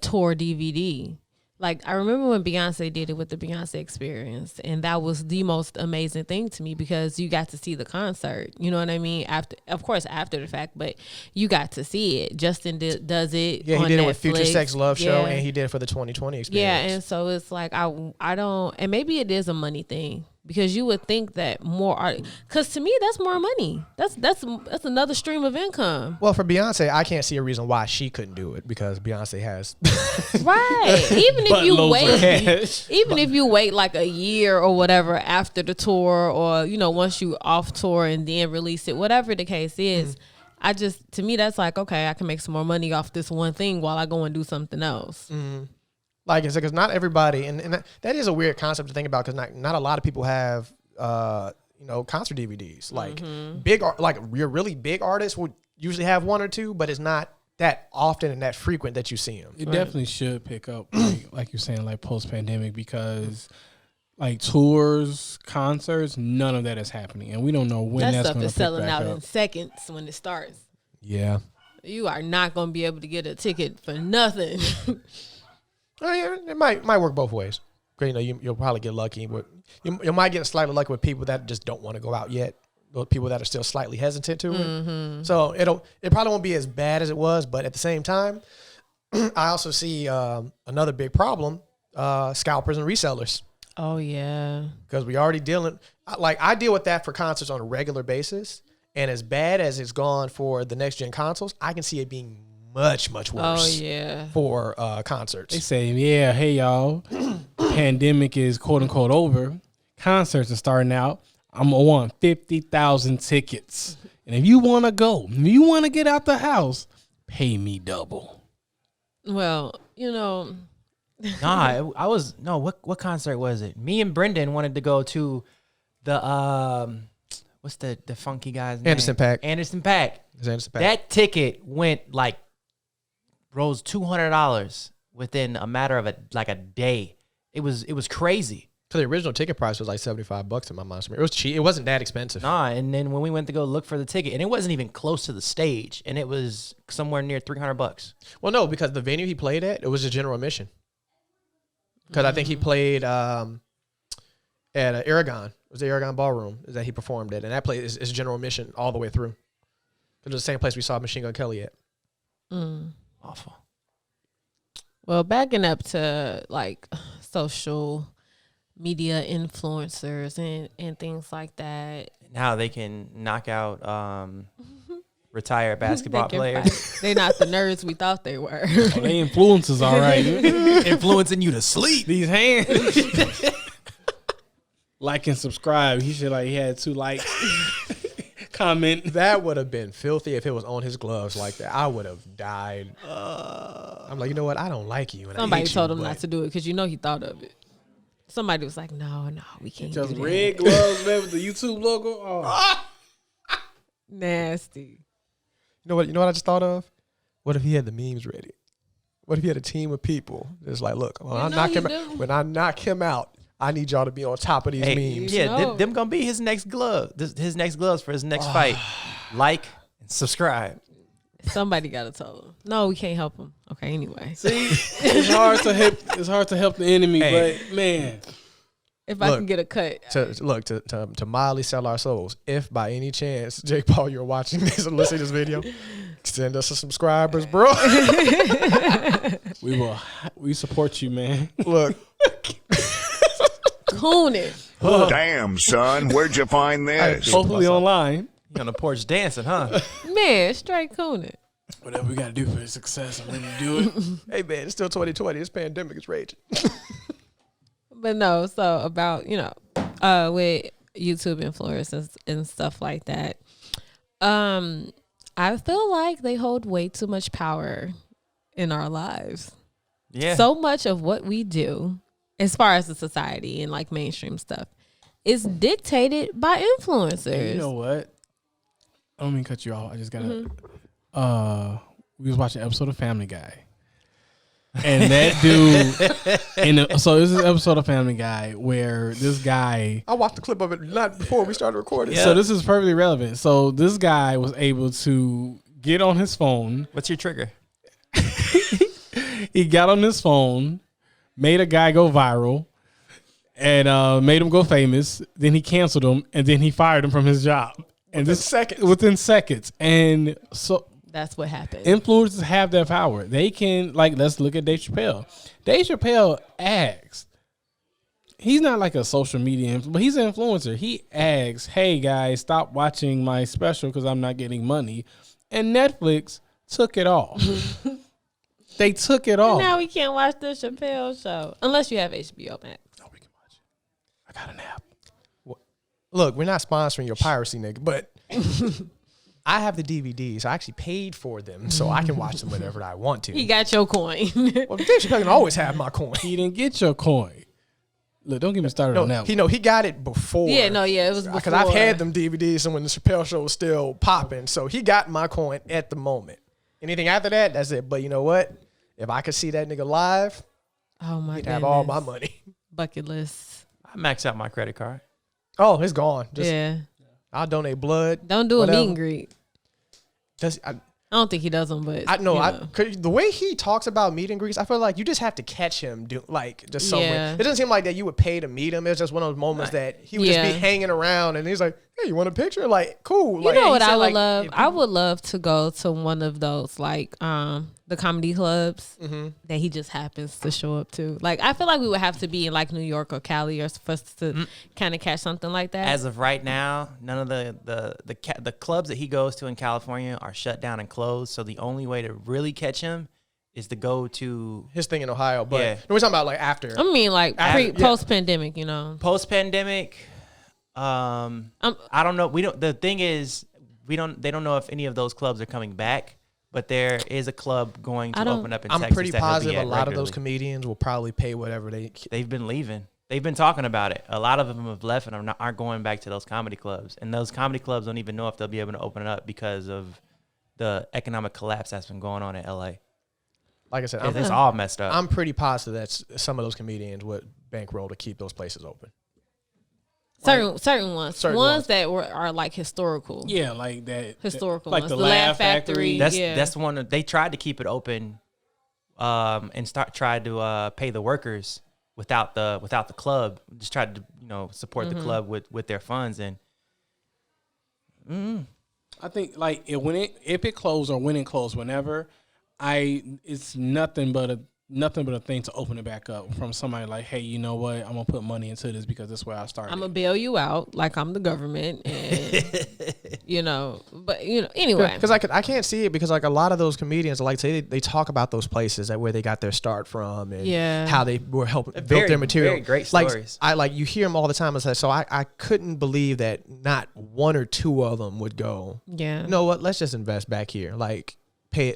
tour DVD. Like I remember when Beyonce did it with the Beyonce Experience, and that was the most amazing thing to me because you got to see the concert. You know what I mean? After the fact, but you got to see it. Justin does it. Yeah, on he did Netflix. It with Future Sex Love Show, and he did it for the 2020 Experience. Yeah, and so it's like I don't, and maybe it is a money thing. Because you would think that more art, because to me that's more money. That's another stream of income. Well, for Beyonce, I can't see a reason why she couldn't do it because Beyonce has right. If you wait like a year or whatever after the tour, or once you off tour and then release it, whatever the case is, to me that's like okay, I can make some more money off this one thing while I go and do something else. Like it's because not everybody, and that is a weird concept to think about because not a lot of people have concert DVDs. Like your really big artists would usually have one or two, but it's not that often and that frequent that you see them. It definitely should pick up, like you're saying, like post pandemic, because like tours, concerts, none of that is happening, and we don't know when that's going to pick back up. That stuff is selling out in seconds when it starts. Yeah, you are not going to be able to get a ticket for nothing. It might work both ways. You'll probably get lucky, but you might get slightly lucky with people that just don't want to go out yet. Those people that are still slightly hesitant to it. So it probably won't be as bad as it was, but at the same time, I also see another big problem: scalpers and resellers. Oh yeah, because we already I deal with that for concerts on a regular basis, and as bad as it's gone for the next gen consoles, I can see it being much Oh worse yeah. for concerts. They say, yeah, hey y'all, pandemic is quote unquote over. Concerts are starting out. I'm gonna want 50,000 tickets, and if you want to go, if you want to get out the house, pay me double. Well, you know, Nah, I was no. What concert was it? Me and Brendan wanted to go to the what's the funky guy's name? Anderson .Paak. Anderson .Paak. It's Anderson .Paak. That ticket went like rose $200 within a matter of a day. It was crazy. So the original ticket price was like $75 in my mind. It was cheap. It wasn't that expensive. Nah, and then when we went to go look for the ticket, and it wasn't even close to the stage, and it was somewhere near $300. Well, no, because the venue he played at, it was a general admission. Because I think he played at Aragon. It was the Aragon Ballroom that he performed at, and that place is general admission all the way through. It was the same place we saw Machine Gun Kelly at. Awful. well, backing up to like social media influencers and things like that. Now they can knock out retired basketball They can players, fight. They're not the nerds we thought they were. Oh, they influencers, all right. influencing you to sleep. These hands. Like and subscribe. He should he had 2 likes. Comment. That would have been filthy if it was on his gloves like that. I would have died. I'm like, you know what? I don't like you. And Somebody I hate told you, him not to do it because you know he thought of it. Somebody was like, no, we can't Just do that. red gloves, man, with the YouTube logo. Oh. Nasty. You know what I just thought of? What if he had the memes ready? What if he had a team of people that's like, look, when I knock him out, I need y'all to be on top of these memes. Yeah, No. them gonna be his next glove. His next gloves for his next fight. Like and subscribe. Somebody got to tell him. No, we can't help him. Okay, anyway. See, it's hard to help the enemy, but man, If I can get a cut. To mildly sell our souls, if by any chance, Jake Paul, you're watching this and listening to this video, send us some subscribers, bro. we support you, man. Look. Coon it. Damn, son, where'd you find this? Hopefully online. You on the porch dancing, huh? Man, straight coon it. Whatever we gotta do for success, I'm ready to do it. Hey man, it's still 2020. This pandemic is raging. But no, so about, with YouTube influencers and stuff like that, I feel like they hold way too much power in our lives. Yeah. So much of what we do, as far as the society and like mainstream stuff, is dictated by influencers. Hey, you know what? I don't mean to cut you off. I just gotta. We was watching an episode of Family Guy, and that dude. So this is an episode of Family Guy where this guy. I watched the clip of it not before we started recording. So this is perfectly relevant. So this guy was able to get on his phone. What's your trigger? He got on his phone, made a guy go viral, and made him go famous. Then he canceled him, and then he fired him from his job. And within seconds. And so That's what happened. influencers have that power. They can, let's look at Dave Chappelle. Dave Chappelle asked, he's not like a social media influencer, but he's an influencer. He asks, hey guys, stop watching my special because I'm not getting money. And Netflix took it off. They took it off. Now we can't watch the Chappelle show unless you have HBO Max. No, we can watch it. I got a nap. Look, we're not sponsoring your piracy, nigga, but I have the DVDs. I actually paid for them, so I can watch them whenever I want to. He got your coin. Well, Dave Chappelle can always have my coin. He didn't get your coin. Look, don't get me started on that. He got it before. Yeah, it was before. Because I've had them DVDs, and when the Chappelle show was still popping, so he got my coin at the moment. Anything after that, that's it. But you know what? If I could see that nigga live, Oh my he'd goodness. have all my money. Bucket list. I maxed out my credit card. Oh, it's gone. Yeah. I'll donate blood. Don't do whatever. a meet and greet. I don't think he does them, but the way he talks about meet and greets, I feel like you just have to catch him somewhere. Yeah. It doesn't seem like that you would pay to meet him. It's just one of those moments that he would just be hanging around and he's like, hey, you want a picture? Like, cool. You Like, know what he said, I would like, love? if I would love to go to one of those like the comedy clubs that he just happens to show up to. Like I feel like we would have to be in like New York or Cali or for us to kind of catch something like that. As of right now, none of the clubs that he goes to in California are shut down and closed. So the only way to really catch him is to go to his thing in Ohio, but Yeah. we're talking about like after. I mean, like Yeah. post pandemic, you know. post pandemic. I don't know. The thing is, they don't know if any of those clubs are coming back. But there is a club going to open up in I'm Texas. pretty that he'll be positive a at lot of those regularly. comedians will probably pay whatever They've been leaving. They've been talking about it. A lot of them have left and aren't going back to those comedy clubs. And those comedy clubs don't even know if they'll be able to open it up because of the economic collapse that's been going on in LA. Like I said, It's all messed up. I'm pretty positive that some of those comedians would bankroll to keep those places open. Certain ones. Certain ones ones. that are like historical. Yeah, like that. Historical like ones. the The Laugh Factory. Factory. That's the one that they tried to keep it open, and tried to pay the workers without the club. Just tried to support the club with their funds and. I think like if it closed or when it closed, whenever, it's nothing but a thing to open it back up from somebody like, hey, you know what? I'm gonna put money into this because that's where I started. I'm gonna bail you out like I'm the government, and anyway. Because I can't see it because like a lot of those comedians like say they talk about those places that where they got their start from and how they were helping built their material. Very great like, stories. You hear them all the time. So I couldn't believe that not one or two of them would go. Yeah. You know what? Let's just invest back here. Like pay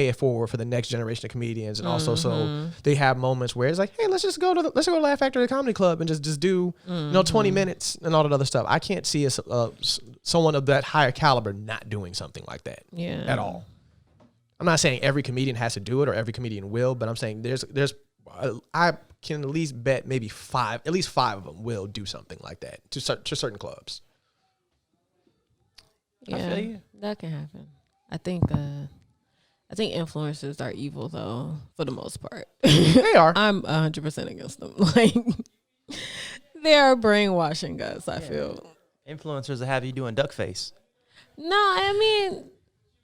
it forward for the next generation of comedians, and also so they have moments where it's like, hey, let's go to Laugh Factory Comedy Club and just do 20 minutes and all that other stuff. I can't see someone of that higher caliber not doing something like that at all. I'm not saying every comedian has to do it or every comedian will, but I'm saying I can at least bet maybe at least five of them will do something like that to certain clubs. Yeah, I feel you. that can happen. I think influencers are evil though, for the most part. They are. I'm 100% against them. Like they are brainwashing us. I feel. Influencers that have you doing duck face. No, I mean,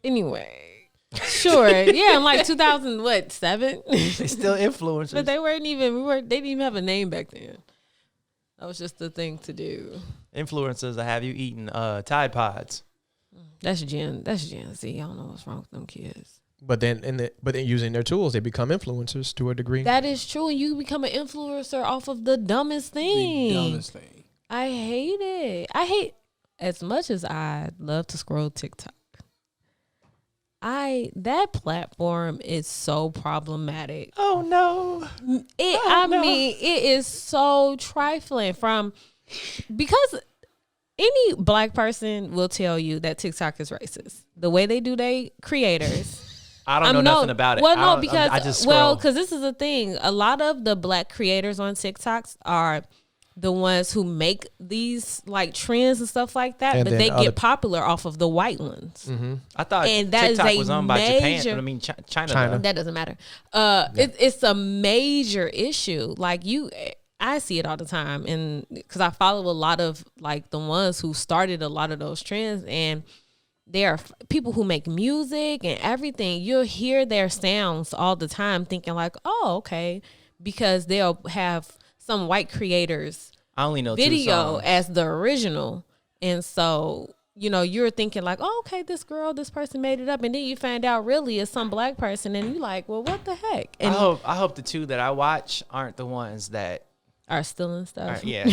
anyway, sure, yeah. In like 2007, They still influencers. but they weren't even. They didn't even have a name back then. That was just the thing to do. Influencers that have you eating Tide Pods. That's Gen Z. I don't know what's wrong with them kids. But then using their tools, they become influencers to a degree. That is true. You become an influencer off of the dumbest thing. The dumbest thing. I hate it. As much as I love to scroll TikTok, that platform is so problematic. Oh no! Mean, it is so trifling. Because any black person will tell you that TikTok is racist. The way they do they creators. I don't know nothing about it. Well, no, I just because scroll. this is the thing. A lot of the black creators on TikToks are the ones who make these like trends and stuff like that, And but then they other- get popular off of the white ones. I thought and that is TikTok a was owned by Japan. major- But I mean, China. China. though. That doesn't matter. It's a major issue. Like I see it all the time, and because I follow a lot of like the ones who started a lot of those trends, and there are people who make music and everything. You'll hear their sounds all the time, thinking like, "Oh, okay," because they'll have some white creators I only know two video songs. as the original, and so you're thinking like, "Oh, okay, this person made it up," and then you find out really it's some black person, and you're like, "Well, what the heck?" And I hope the two that I watch aren't the ones that. are stealing stuff. Are, yeah,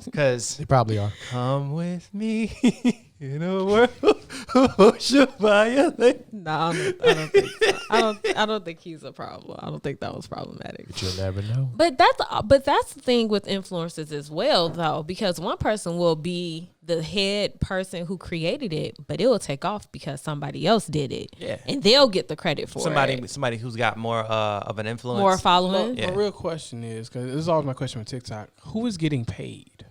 because They probably are. come with me in a world who should violate. No, I don't think so. I don't think he's a problem. I don't think that was problematic. But you'll never know. But that's the thing with influencers as well, though, because one person will be the head person who created it, but it will take off because somebody else did it. Yeah. And they'll get the credit for it. Somebody who's got more of an influence. More following. Yeah. The real question is, because this is always my question with TikTok, who is getting paid?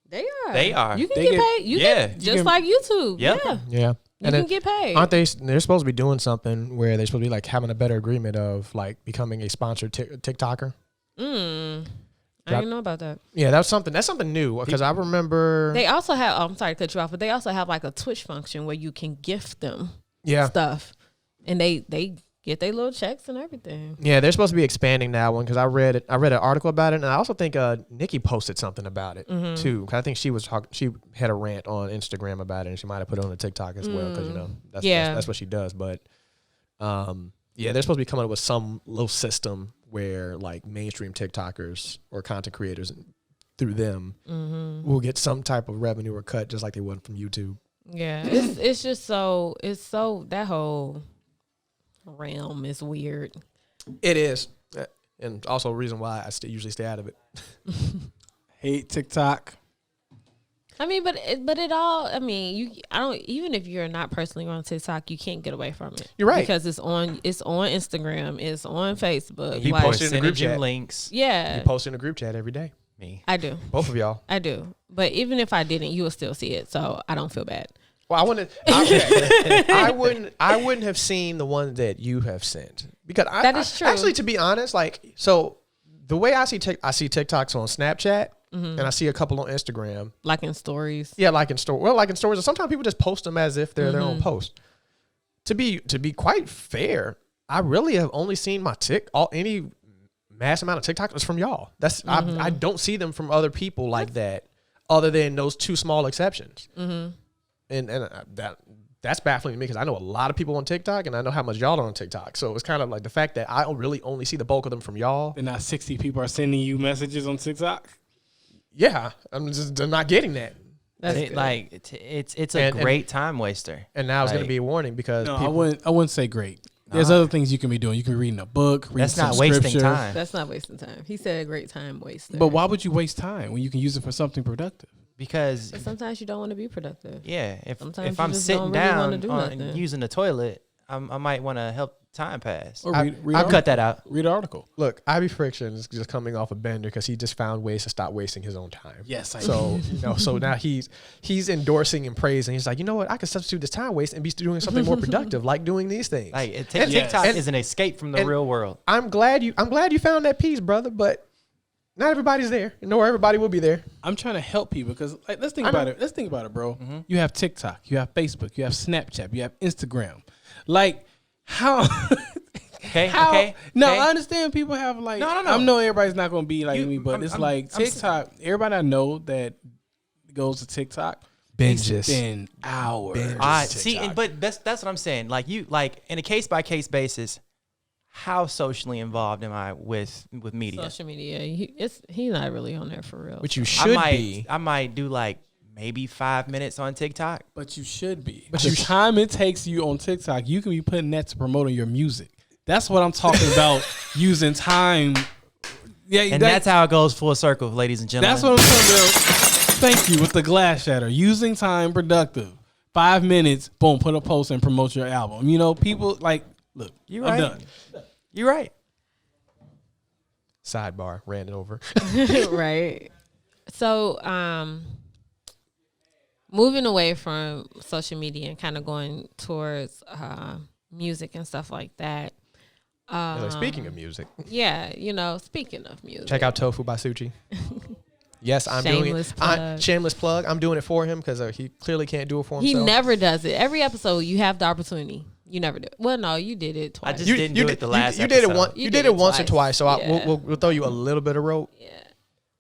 They are. They are. You can They get get- paid. You yeah. can, You just can- like YouTube. Yep. Yeah. Yeah. You can get paid. Aren't they? They're supposed to be doing something where they're supposed to be like having a better agreement of like becoming a sponsored TikToker. I didn't know about that. Yeah, that's something new because I remember They also have. I'm sorry to cut you off, but they also have like a Twitch function where you can gift them stuff, and they get their little checks and everything. Yeah, they're supposed to be expanding that one because I read an article about it, and I also think Nikki posted something about it too. 'Cause I think she had a rant on Instagram about it, and she might have put it on the TikTok as well because that's what she does. But they're supposed to be coming up with some little system where like mainstream TikTokers or content creators through them will get some type of revenue or cut just like they would from YouTube. Yeah, it's just so that whole realm is weird. It is, and also a reason why I usually stay out of it. Hate TikTok. I mean, but it all. I mean, I don't. Even if you're not personally on TikTok, you can't get away from it. You're right because it's on Instagram, it's on Facebook. You post it in the group chat. Links. Yeah, you post in the group chat every day. Me, I do. Both of y'all. I do. But even if I didn't, you will still see it. So I don't feel bad. Well, I wouldn't have seen the one that you have sent because that is true. Actually, to be honest, like so, the way I see TikToks on Snapchat. And I see a couple on Instagram. Like in stories. Yeah, like in stories. Well, like in stories. Sometimes people just post them as if they're their own post. To be quite fair, I really have only seen any mass amount of TikToks from y'all. That's I don't see them from other people like that, other than those two small exceptions. And that's baffling to me because I know a lot of people on TikTok and I know how much y'all are on TikTok. So it's kind of like the fact that I really only see the bulk of them from y'all. And now 60 people are sending you messages on TikTok. Yeah, I'm not getting that. It's a great time waster. And now it's going to be a warning because I wouldn't say great. There's other things you can be doing. You can be reading a book, reading That's not wasting time. That's not wasting time. He said a great time waster. But why would you waste time when you can use it for something productive? Because sometimes you don't want to be productive. Yeah, if don't I'm sitting really down do and using the toilet, I might want to help time pass. Or I'll cut that out. Read an article. Look, Ivy Friction is just coming off a bender because he just found ways to stop wasting his own time. Yes, I so so now he's endorsing and praising. He's like, you know what? I can substitute this time waste and be doing something more productive, like doing these things. Like TikTok is an escape from the real world. I'm glad you found that piece, brother. But not everybody's there, nor everybody will be there. I'm trying to help people because let's think about it. Let's think about it, bro. You have TikTok, you have Facebook, you have Snapchat, you have Instagram. Like how? Okay. No, I understand people have like. No. I know everybody's not going to be like me, but it's like TikTok. Everybody I know that goes to TikTok. Binges. Spend hours. See, but that's what I'm saying. Like in a case by case basis. How socially involved am I with media? Social media. He's not really on there for real. But you should be. I might do like maybe 5 minutes on TikTok. But you should be. But the time it takes you on TikTok, you can be putting that to promoting your music. That's what I'm talking about. Using time. Yeah, and that's how it goes full circle, ladies and gentlemen. That's what I'm talking about. Thank you with the glass shatter. Using time productive. 5 minutes, boom, put a post and promote your album. You know, people like, look, I'm done. You're right. Sidebar, ran it over. Right. So, moving away from social media and kind of going towards music and stuff like that. Speaking of music. Yeah, speaking of music. Check out Tofu by Suchi. Yes, I'm Shameless doing it. plug. Shameless plug. I'm doing it for him because he clearly can't do it for himself. He never does it. Every episode, you have the opportunity. You never do it. Well, no, you did it twice. I just didn't do it the last you did it episode. once. You did it once or twice. So Yeah. we'll throw you a little bit of rope. Yeah.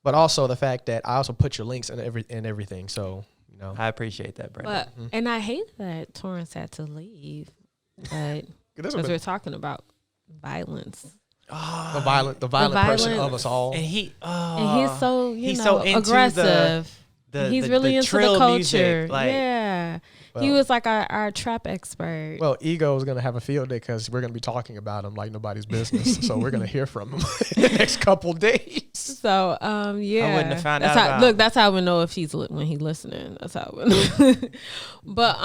But also the fact that I also put your links and everything. So I appreciate that, Brandon. But and I hate that Torrance had to leave, but because we're talking about violence. The violent person of us all. And he's so he's so into aggressive. He's really into the culture. Music, Yeah. He was like our trap expert. Well, Ego is going to have a field day because we're going to be talking about him like nobody's business. So we're going to hear from him in the next couple days. So, yeah. I wouldn't have found that's out how, about look, that's how we know if he's when he's listening. That's how we know. But,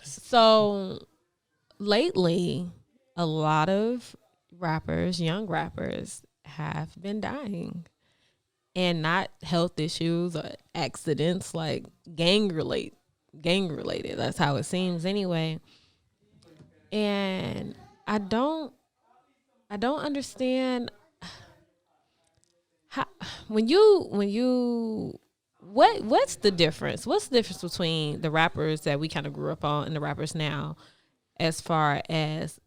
so lately, a lot of young rappers have been dying. And not health issues or accidents, like gang related. That's how it seems anyway. And I don't understand what's the difference? What's the difference between the rappers that we kind of grew up on and the rappers now, as far as,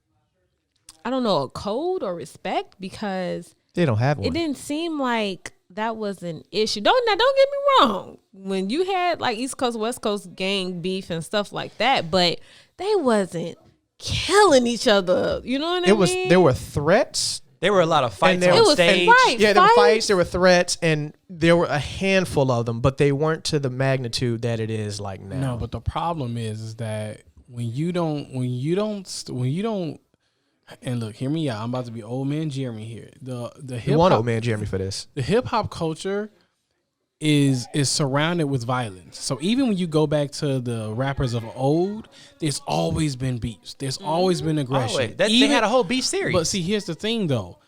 I don't know, a code or respect? Because They don't have one. it didn't seem like that was an issue. Don't get me wrong. When you had like East Coast, West Coast gang beef and stuff like that, but they wasn't killing each other. You know what I mean? There were threats. There were a lot of fights there on was stage. Yeah, there were fights, there were threats, and there were a handful of them, but they weren't to the magnitude that it is like now. No, but the problem is that when you don't, and look, hear me out. I'm about to be old man Jeremy here. The hip You want hop, old man Jeremy for this. the hip hop culture is surrounded with violence. So even when you go back to the rappers of old, there's always been beefs. There's always been aggression. Always. They had a whole beef series. But see, here's the thing though.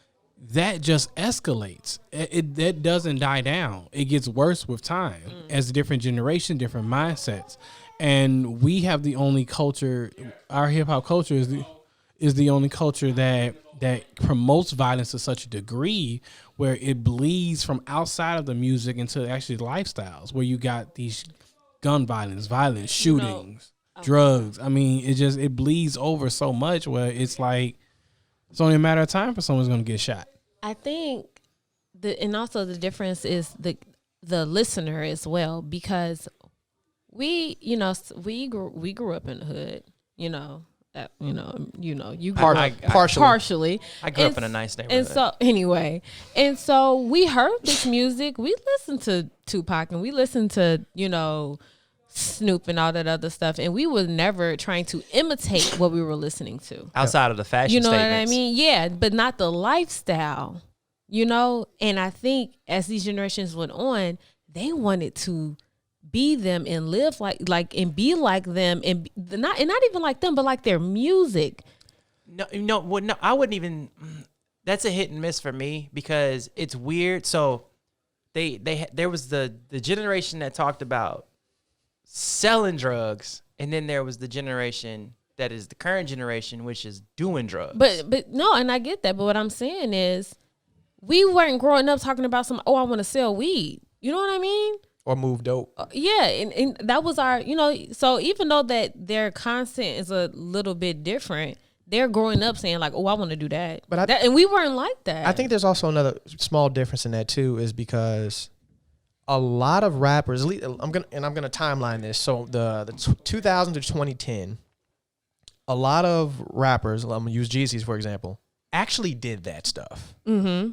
That just escalates. That doesn't die down. It gets worse with time as a different generation, different mindsets. And we have the only culture, our hip hop culture is the only culture that promotes violence to such a degree where it bleeds from outside of the music into actually lifestyles, where you got these gun violence, shootings, drugs. I mean, it bleeds over so much where it's like it's only a matter of time for someone's going to get shot. I think and also the difference is the listener as well, because we grew up in the hood, you grew up partially. I grew up in a nice neighborhood. And so we heard this music. We listened to Tupac and we listened to, Snoop and all that other stuff. And we were never trying to imitate what we were listening to. Outside of the fashion You know statements. what I mean? Yeah, but not the lifestyle, And I think as these generations went on, they wanted to be them and live like and be like them and not even like them, but like their music. No, I wouldn't even. That's a hit and miss for me because it's weird. So there was the generation that talked about selling drugs, and then there was the generation that is the current generation, which is doing drugs. But no, and I get that. But what I'm saying is, we weren't growing up talking about I want to sell weed. You know what I mean? Or move dope. Yeah, and that was our, so even though that their content is a little bit different, they're growing up saying like, oh, I want to do that. And we weren't like that. I think there's also another small difference in that too, is because a lot of rappers, I'm gonna timeline this. So the 2000 to 2010, a lot of rappers, I'm gonna use Jeezy's for example, actually did that stuff. Mm-hmm.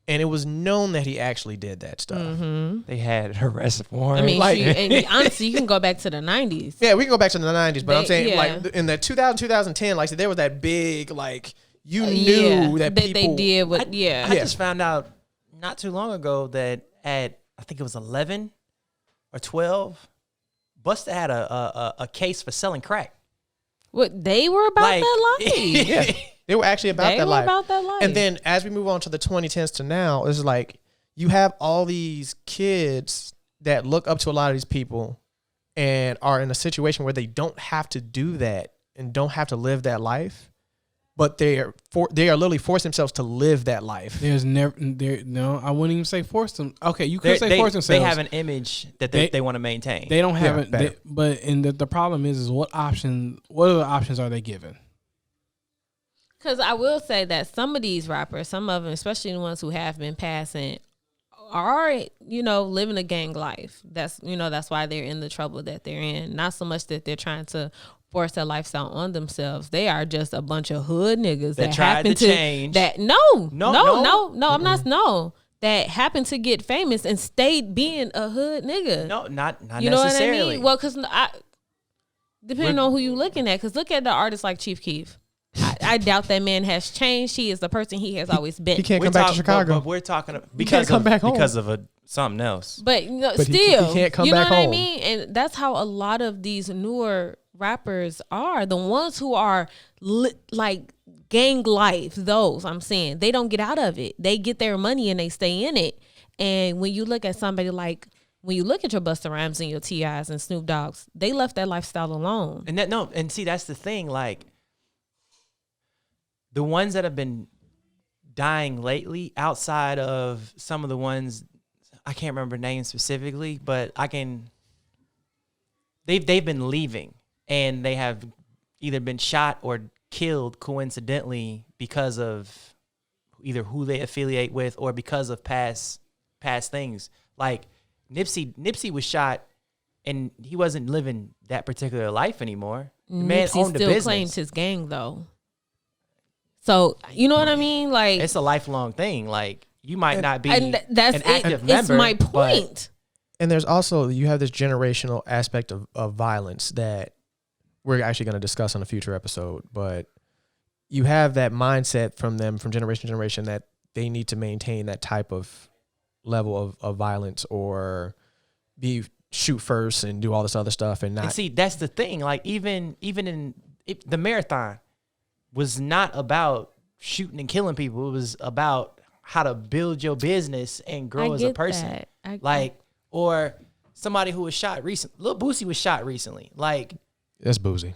And it was known that he actually did that stuff. Mm-hmm. They had arrest warrants. I mean, and honestly, you can go back to the 90s. Yeah, we can go back to the 90s, but I'm saying like in the 2010, like there was that big like knew that people they did what. I just found out not too long ago that at I think it was 11 or 12, Busta had a case for selling crack. What they were about that life? Yeah. They were actually about that life. About that life. And then as we move on to the 2010s to now, it's like you have all these kids that look up to a lot of these people and are in a situation where they don't have to do that and don't have to live that life, but they are literally forcing themselves to live that life. I wouldn't even say force them. Okay, you could say force themselves. They have an image that they want to maintain. They don't have it. But the problem is what other options are they given? Because I will say that some of these rappers, some of them, especially the ones who have been passing, are, living a gang life. That's why they're in the trouble that they're in. Not so much that they're trying to force their lifestyle on themselves. They are just a bunch of hood niggas that happen to change. That I'm not. No, that happened to get famous and stayed being a hood nigga. No, not you know necessarily. What I mean? Well, because depending on who you looking at, because look at the artists like Chief Keef. I doubt that man has changed. He is the person he has always been. He can't come back to Chicago. But we're talking because of something else. But still, he can't come back home. You know what I mean? And that's how a lot of these newer rappers are. The ones who are like gang life, those I'm saying, they don't get out of it. They get their money and they stay in it. And when you look at somebody like, when you look at your Busta Rhymes and your T.I.s and Snoop Dogg's, they left that lifestyle alone. And see, that's the thing. Like the ones that have been dying lately outside of some of the ones I can't remember names specifically, but they've been leaving and they have either been shot or killed coincidentally because of either who they affiliate with or because of past things. Like Nipsey was shot and he wasn't living that particular life anymore. The man Nipsey owned a still business. claims his gang though. So you know what I mean? Like It's a lifelong thing. Like you might not be and that's an active member. It's my but point. And there's also, you have this generational aspect of violence that we're actually going to discuss on a future episode, but you have that mindset from them from generation to generation that they need to maintain that type of level of violence or shoot first and do all this other stuff and not. And see, that's the thing. Like even in the marathon was not about shooting and killing people. It was about how to build your business and grow as a person. Or somebody who was shot recently. Lil Boosie was shot recently. Like That's boozy.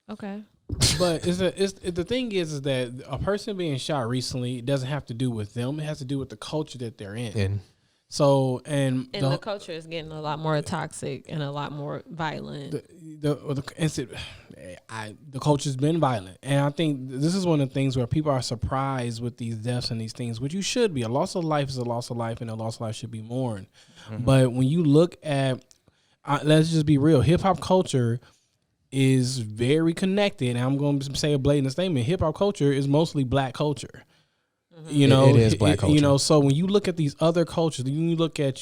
Okay. But the thing is that a person being shot recently doesn't have to do with them. It has to do with the culture that they're in. And So the culture is getting a lot more toxic and a lot more violent. The culture's been violent, and I think this is one of the things where people are surprised with these deaths and these things, which you should be. A loss of life is a loss of life, and a loss of life should be mourned. Mm-hmm. But when you look at, let's just be real, hip hop culture is very connected. And I'm going to say a blatant statement: hip hop culture is mostly black culture. You know, it is black culture. You know, so when you look at these other cultures, you look at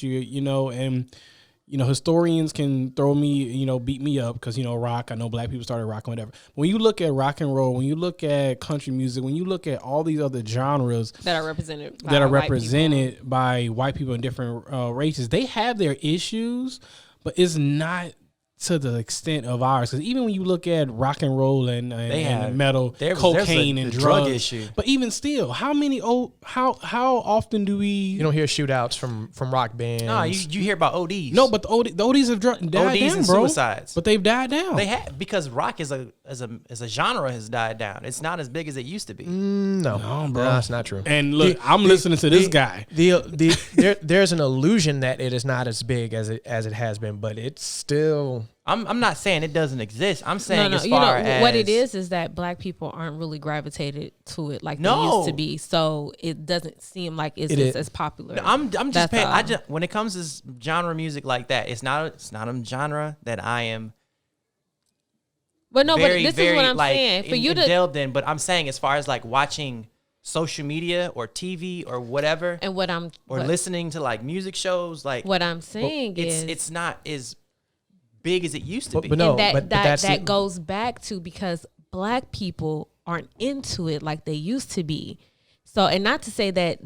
historians can throw me, beat me up because, rock, I know black people started rocking, whatever. When you look at rock and roll, when you look at country music, when you look at all these other genres that are represented by white people in different races, they have their issues, but it's not to the extent of ours. Because even when you look at rock and roll and metal, cocaine and drug drugs, issue. But even still, how often do we? You don't hear shootouts from rock bands. No, you hear about ODs. No, but the ODs have died ODs down, and bro. suicides. But they've died down. They have, because rock as a genre has died down. It's not as big as it used to be. No, bro, that's not true. And look, I'm listening to this guy. There's an illusion that it is not as big as it has been, but it's still. I'm not saying it doesn't exist. I'm saying as what it is that black people aren't really gravitated to it like they used to be. So it doesn't seem like it's as popular. I'm just paying. When it comes to genre music like that, it's not a genre that I am. But no, very, but this very, is what I'm saying. For you to delved in, but I'm saying as far as like watching social media or TV or whatever, and listening to like music shows, like what I'm saying is it's not as big as it used to be. But no, and that's that goes back to because black people aren't into it like they used to be. So, and not to say that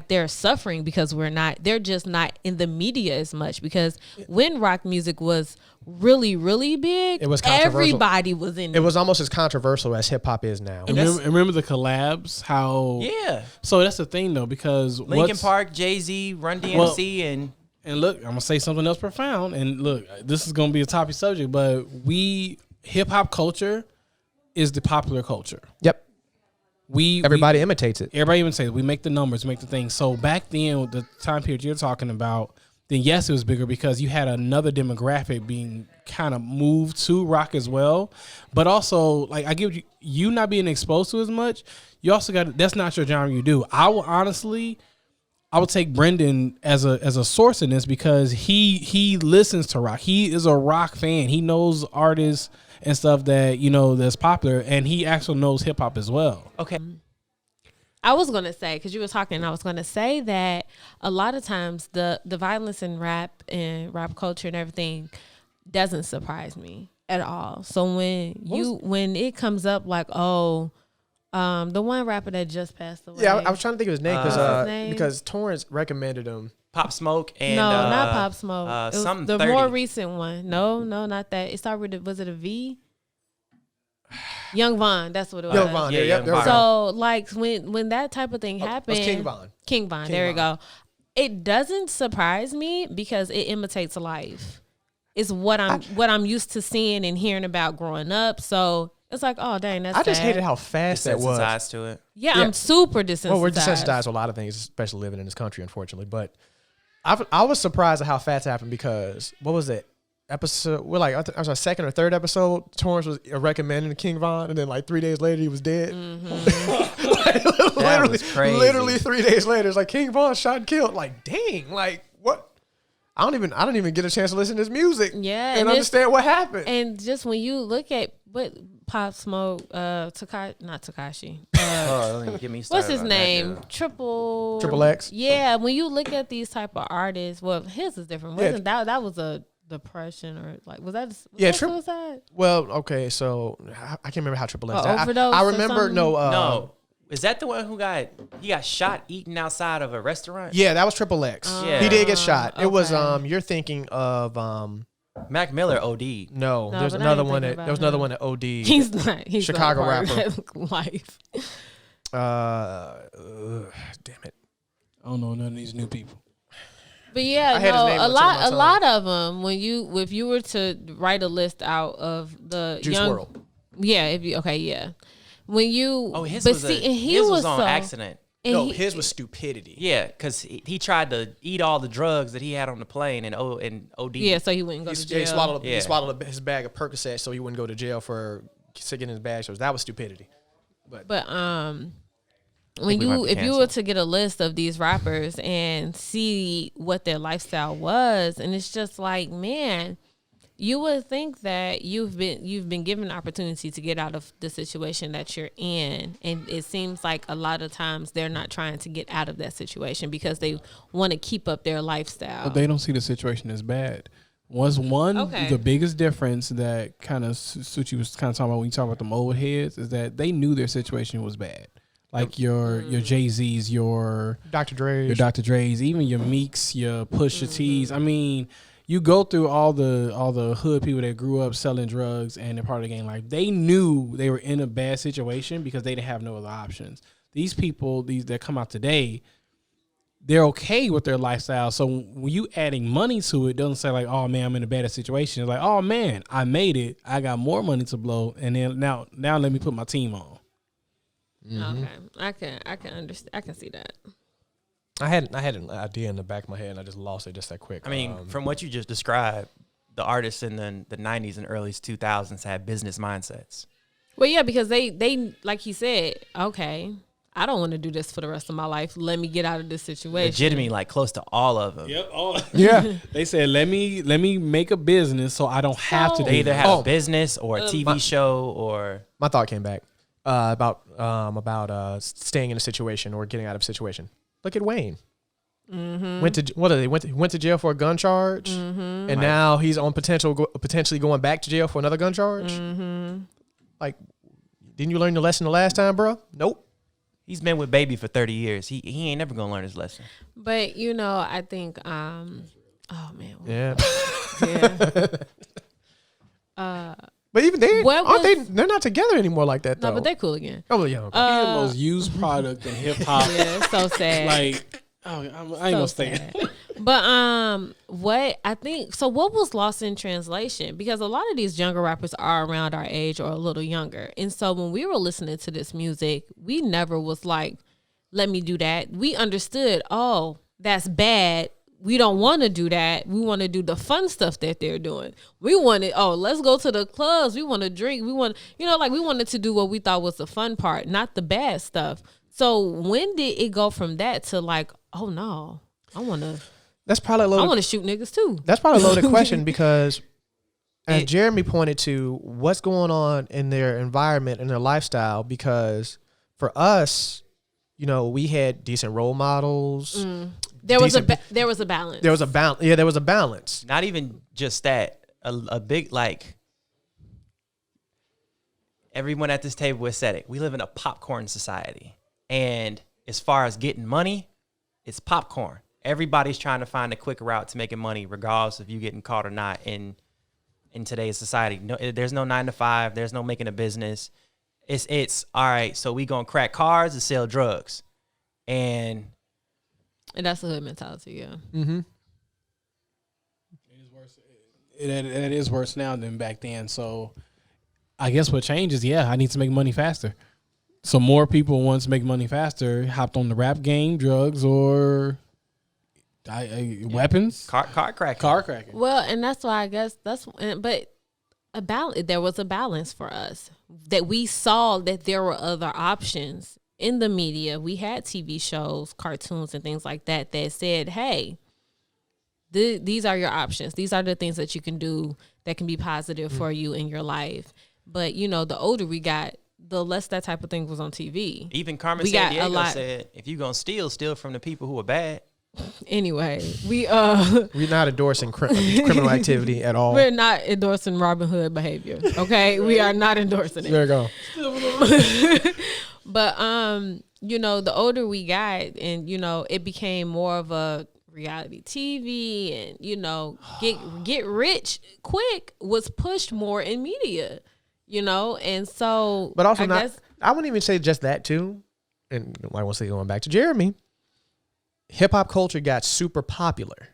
they're suffering because we're not, they're just not in the media as much, because when rock music was really, really big, it was controversial. Everybody was in it. It was almost as controversial as hip hop is now. And remember the collabs? So that's the thing though, because Linkin Park, Jay-Z, Run DMC, and look, I'm gonna say something else profound. And look, this is gonna be a topic subject, but hip hop culture is the popular culture. Yep. Everybody imitates it. Everybody imitates it. We make the numbers, make the things. So back then, the time period you're talking about, then yes, it was bigger because you had another demographic being kind of moved to rock as well. But also, like, I give you not being exposed to as much. You also got, that's not your genre you do. I would take Brendan as a source in this because he listens to rock. He is a rock fan. He knows artists and stuff that, that's popular, and he actually knows hip hop as well. Okay. I was going to say, because you were talking, I was going to say that a lot of times the violence in rap and rap culture and everything doesn't surprise me at all. So when it comes up like, the one rapper that just passed away. Yeah, I was trying to think of his name because Torrance recommended him. Pop Smoke and no, not Pop Smoke. It was the 30. more recent one. No, not that. It started with was it a V? Young Von, that's what it was. Young Von, Young Von. So like when that type of thing happened, King Von. King Von, there you go. It doesn't surprise me because it imitates life. It's what I'm used to seeing and hearing about growing up. So It's like, oh dang, that's I just sad. hated how fast that was. Desensitized to it. Yeah, Yeah. I'm super desensitized. Well, we're desensitized to a lot of things, especially living in this country, unfortunately. But I was surprised at how fast it happened because what was it? Episode, we're like, I was our second or third episode. Torrance was recommending King Von, and then like 3 days later, he was dead. That was crazy. Literally 3 days later, it's like King Von shot and killed. Like, dang, like what? I don't even get a chance to listen to his music. Yeah, and and it's- understand what happened. And just when you look at what Pop Smoke, not Takashi. Oh, don't even get me started. What's his about that, name? dude. Triple X? Yeah, when you look at these type of artists, well, his is different. Yeah. Wasn't that was a depression or like was that Yeah, suicide? Well, okay, so I can't remember how Triple X Or died. overdose I or remember something? No, is that the one who got shot eating outside of a restaurant? Yeah, that was Triple X. Yeah. He did get shot. It was okay. you're thinking of Mac Miller OD. no, No, there's but I another ain't one thinking that there was about another him. one that OD. He's not. He's Chicago not a part rapper. of that life. Damn it. I don't know none of these new people. But yeah, I had his name no, on the tip of my a tongue. lot of them. If you were to write a list out of the Juice young, WRLD. yeah, yeah. When you, Oh, his but was see, and he his was on so, accident. and No, he- his was stupidity. Yeah, because he tried to eat all the drugs that he had on the plane and OD. yeah, so he wouldn't go to He jail. swallowed Yeah. he swallowed his bag of Percocet so he wouldn't go to jail for sticking in his bag. So that was stupidity. But we when might be if you were canceled. to get a list of these rappers and see what their lifestyle was, and it's just like, man, you would think that you've been given an opportunity to get out of the situation that you're in, and it seems like a lot of times they're not trying to get out of that situation because they want to keep up their lifestyle. But they don't see the situation as bad. Okay. The biggest difference that kind of Suchi was kind of talking about when you talk about them old heads is that they knew their situation was bad. Like your Jay-Z's, your Dr. Dre. Dr. Dre's, even your Meeks, your Pusha T's. I mean, you go through all the hood people that grew up selling drugs and they're part of the gang life. They knew they were in a bad situation because they didn't have no other options. These people, that come out today, they're okay with their lifestyle. So when you adding money to it, doesn't say like, oh man, I'm in a bad situation. It's like, oh man, I made it. I got more money to blow, and then now let me put my team on. Okay, I can understand. I can see that. I had an idea in the back of my head and I just lost it just that quick. I mean, from what you just described, the artists in the 90s and early 2000s had business mindsets. Well, yeah, because they like he said, okay, I don't want to do this for the rest of my life. Let me get out of this situation. Legitimately, like close to all of them. Yep. yeah. They said, let me make a business so I don't have to So- do They either that. have Oh. a business or a TV show or My thought came back about staying in a situation or getting out of a situation. Look at Wayne. Went to jail for a gun charge, and now he's on potentially going back to jail for another gun charge. Like, didn't you learn your lesson the last time, bro? Nope. he's been with Baby for 30 years. He ain't never gonna learn his lesson. But I think oh man. Yeah. Yeah. But even they What aren't was- they're not together anymore like that though. No, but they're cool again. Oh yeah. Okay. He the most used product in hip hop. Yeah, it's so sad. Like, I ain't gonna stay. sad. But what I think so what was lost in translation, because a lot of these younger rappers are around our age or a little younger, and so when we were listening to this music, we never was like, let me do that. We understood, oh, that's bad. We don't want to do that. We want to do the fun stuff that they're doing. We wanted, let's go to the clubs. We want to drink. We want, we wanted to do what we thought was the fun part, not the bad stuff. So when did it go from that to like, oh no, That's probably a I loaded. want to shoot niggas too. That's probably a loaded question because, as Jeremy pointed to, what's going on in their environment and their lifestyle. Because for us, we had decent role models. There was decent- there was a balance. There was a balance. Yeah, there was a balance. Not even just that. A big, like, everyone at this table has said it. We live in a popcorn society. And as far as getting money, it's popcorn. Everybody's trying to find a quick route to making money, regardless of you getting caught or not in today's society. No, there's no 9 to 5. There's no making a business. It's all right. So we gonna crack cars and sell drugs, and that's the hood mentality. Yeah. Mm-hmm. It is worse now than back then. So I guess what changes, I need to make money faster. So more people want to make money faster, hopped on the rap game, drugs, or weapons. Car cracking. Car cracking. Well, and that's why I guess but there was a balance for us that we saw that there were other options in the media. We had TV shows, cartoons, and things like that said, hey, these are your options. These are the things that you can do that can be positive for you in your life. But, the older we got, the less that type of thing was on TV. Even Carmen Sandiego said, if you're going to steal from the people who are bad. Anyway, we're not endorsing criminal activity at all. We're not endorsing Robin Hood behavior. Okay, we are not endorsing it. There you go. But the older we got, and it became more of a reality TV, and get rich quick was pushed more in media, and so. But also I wouldn't even say just that too, and I want to say going back to Jeremy. Hip hop culture got super popular.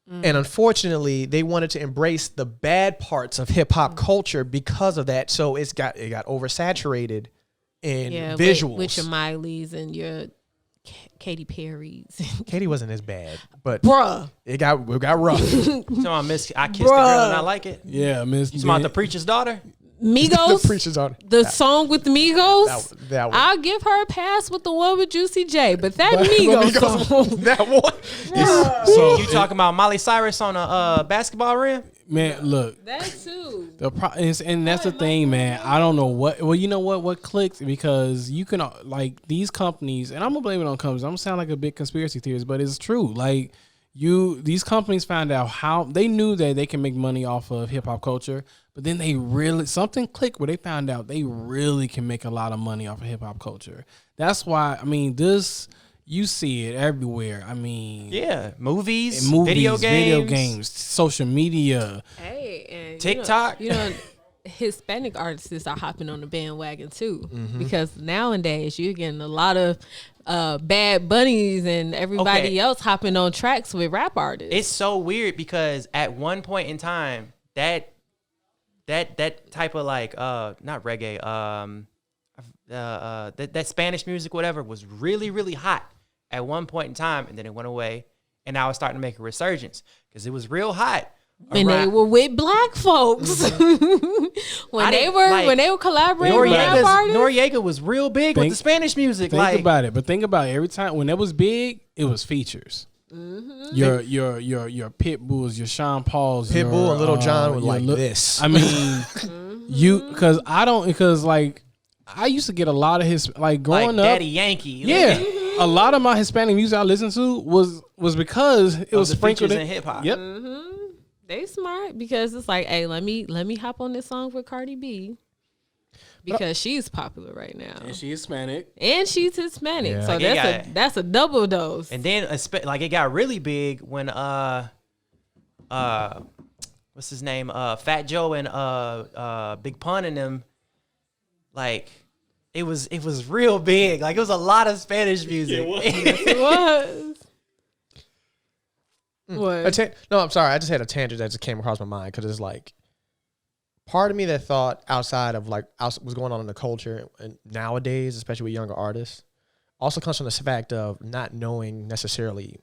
And unfortunately, they wanted to embrace the bad parts of hip hop culture because of that. So it got oversaturated in visuals. With your Miley's and your Katy Perry's. Katy wasn't as bad, but bruh, it got rough. So I kissed the girl and I like it. Yeah, Miss. You about the preacher's daughter? Migos, the preacher's daughter. The song with the Migos. That one. I'll give her a pass with the one with Juicy J, but that Migos song. That one. So you talking about Miley Cyrus on a basketball rim? Man, look. That too. And that's the thing, man. I don't know what. Well, you know what clicked, because you can these companies, and I'm gonna blame it on companies. I'm gonna sound like a big conspiracy theorist, but it's true. Like these companies found out how they knew that they can make money off of hip hop culture, but then something clicked where they found out they really can make a lot of money off of hip hop culture. That's why you see it everywhere. Movies, video games, social media. Hey, and TikTok. Hispanic artists are hopping on the bandwagon too, because nowadays you're getting a lot of Bad Bunnies and everybody else hopping on tracks with rap artists. It's so weird because at one point in time, that type of not reggae, that Spanish music, whatever, was really, really hot at one point in time, and then it went away, and now it's starting to make a resurgence because it was real hot. When they were with black folks, when they were collaborating with rap artists. Noriega was real big with the Spanish music. Think about it, but think about it. Every time when it was big, it was features. Your Pit Bulls, your Sean Pauls, Pitbull and Little John were like this. I mean, because I used to get a lot of his growing up. Daddy Yankee. Yeah, a lot of my Hispanic music I listened to was because it was sprinkled in hip hop. Yep. They smart because it's like, hey, let me hop on this song with Cardi B because she's popular right now, and she's Hispanic, yeah. So that's a double dose. And then it got really big when what's his name, Fat Joe and Big Pun and them, it was real big. It was a lot of Spanish music. It was. What? No, I'm sorry. I just had a tangent that just came across my mind because it's part of me that thought outside of what's going on in the culture and nowadays, especially with younger artists, also comes from the fact of not knowing necessarily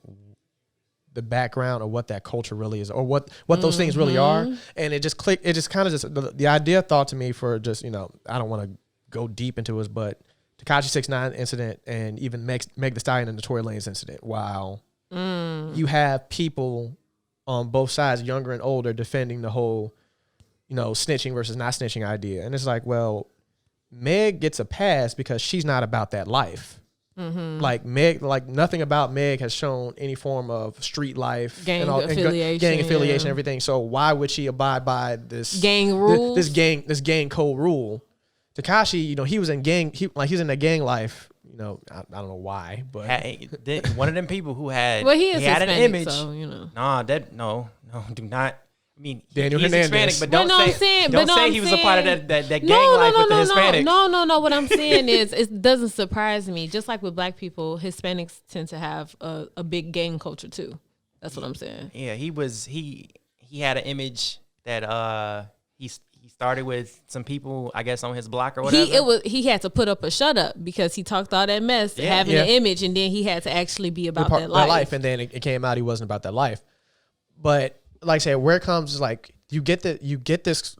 the background or what that culture really is or what those things really are. And it just clicked. It just kind of the idea thought to me for just, I don't want to go deep into it, but Tekashi 6ix9ine incident and even Meg Thee Stallion and the Tory Lanez incident. Wow. You have people on both sides, younger and older, defending the whole, snitching versus not snitching idea. And it's well, Meg gets a pass because she's not about that life. Meg, nothing about Meg has shown any form of street life, gang affiliation, and everything. So why would she abide by this gang rules? This gang code rule? Tekashi, he was in gang. He was in that gang life. I don't know why, but one of them people who had he is had Hispanic, an image. So, No, do not. I mean, Daniel he's Hernandez. Hispanic, but don't say he was a part of that gang life with the Hispanics. No. What I'm saying is, it doesn't surprise me. Just like with black people, Hispanics tend to have a big gang culture too. That's what I'm saying. Yeah, he had an image that he he started with some people, I guess, on his block or whatever. He had to put up a shut up because he talked all that mess, having an image, and then he had to actually be about that life. And then it came out he wasn't about that life. But like I said, where it comes is like you get this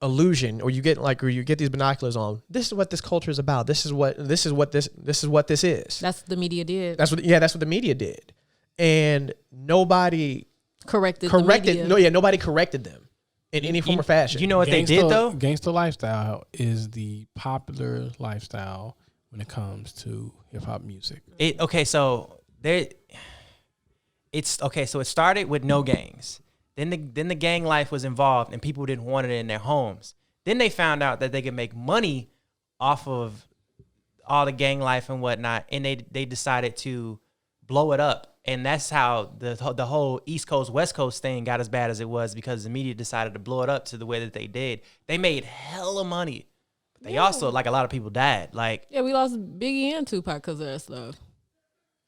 illusion, or you get these binoculars on. This is what this culture is about. This is what this is. That's what the media did. That's what the media did, and nobody corrected. Nobody corrected them in any form or fashion. You know what they did though? Gangsta lifestyle is the popular lifestyle when it comes to hip hop music. So it started with no gangs. Then the gang life was involved, and people didn't want it in their homes. Then they found out that they could make money off of all the gang life and whatnot, and they decided to blow it up. And that's how the whole East Coast, West Coast thing got as bad as it was, because the media decided to blow it up to the way that they did. They made hella money. But they also, like, a lot of people died. Like, yeah, we lost Biggie and Tupac because of that stuff.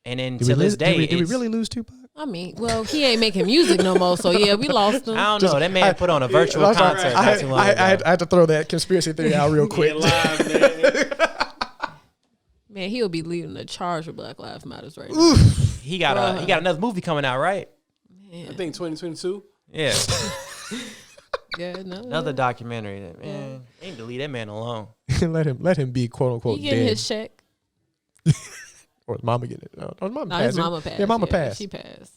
And then to this day, did we really lose Tupac? I mean, well, he ain't making music no more, so yeah, we lost him. I don't know. That man put on a virtual concert not too long ago. I had to throw that conspiracy theory out real quick. Man, he'll be leading the charge for Black Lives Matters right now. Oof. He got another movie coming out, right? I think 2022. Yeah. Yeah, no. Another documentary. Man, ain't to leave that man alone. let him be quote unquote he getting dead. his check. Or his mama getting it? No, his mama passed. His mama passed. Yeah, mama passed. She passed.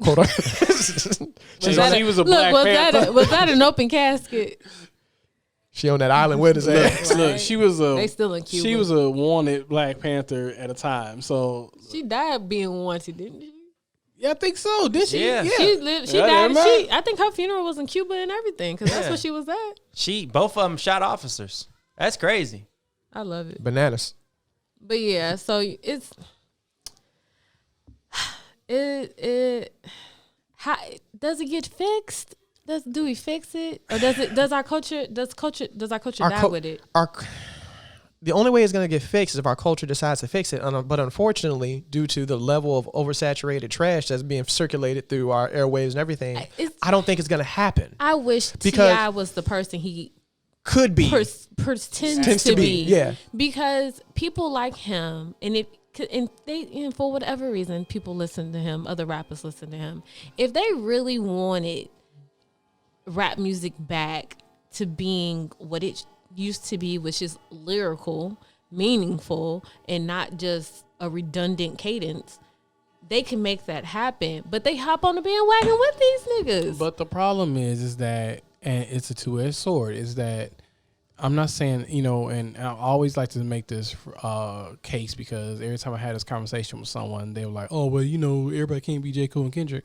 Quote on. She was a Black Panther. Was that an open casket? She on that island with his ass. Look, she was They still in Cuba. She was a wanted Black Panther at a time. So she died being wanted, didn't she? yeah, I think so. Did she? Yeah. She died. I think her funeral was in Cuba and everything, because that's where she was at. Both of them shot officers. That's crazy. I love it. Bananas. But yeah, so it's how does it get fixed? Do we fix it, or does our culture die with it? The only way it's going to get fixed is if our culture decides to fix it. But unfortunately, due to the level of oversaturated trash that's being circulated through our airwaves and everything, I don't think it's going to happen. I wish T.I. was the person he could be pretends to be. Yeah, because people like him, and for whatever reason, people listen to him. Other rappers listen to him. If they really wanted rap music back to being what it used to be, which is lyrical, meaningful, and not just a redundant cadence, they can make that happen. But they hop on the bandwagon with these niggas. But the problem is that, and it's a two-edged sword, is that I'm not saying, and I always like to make this case, because every time I had this conversation with someone, they were like, oh, well, everybody can't be J. Cole and Kendrick.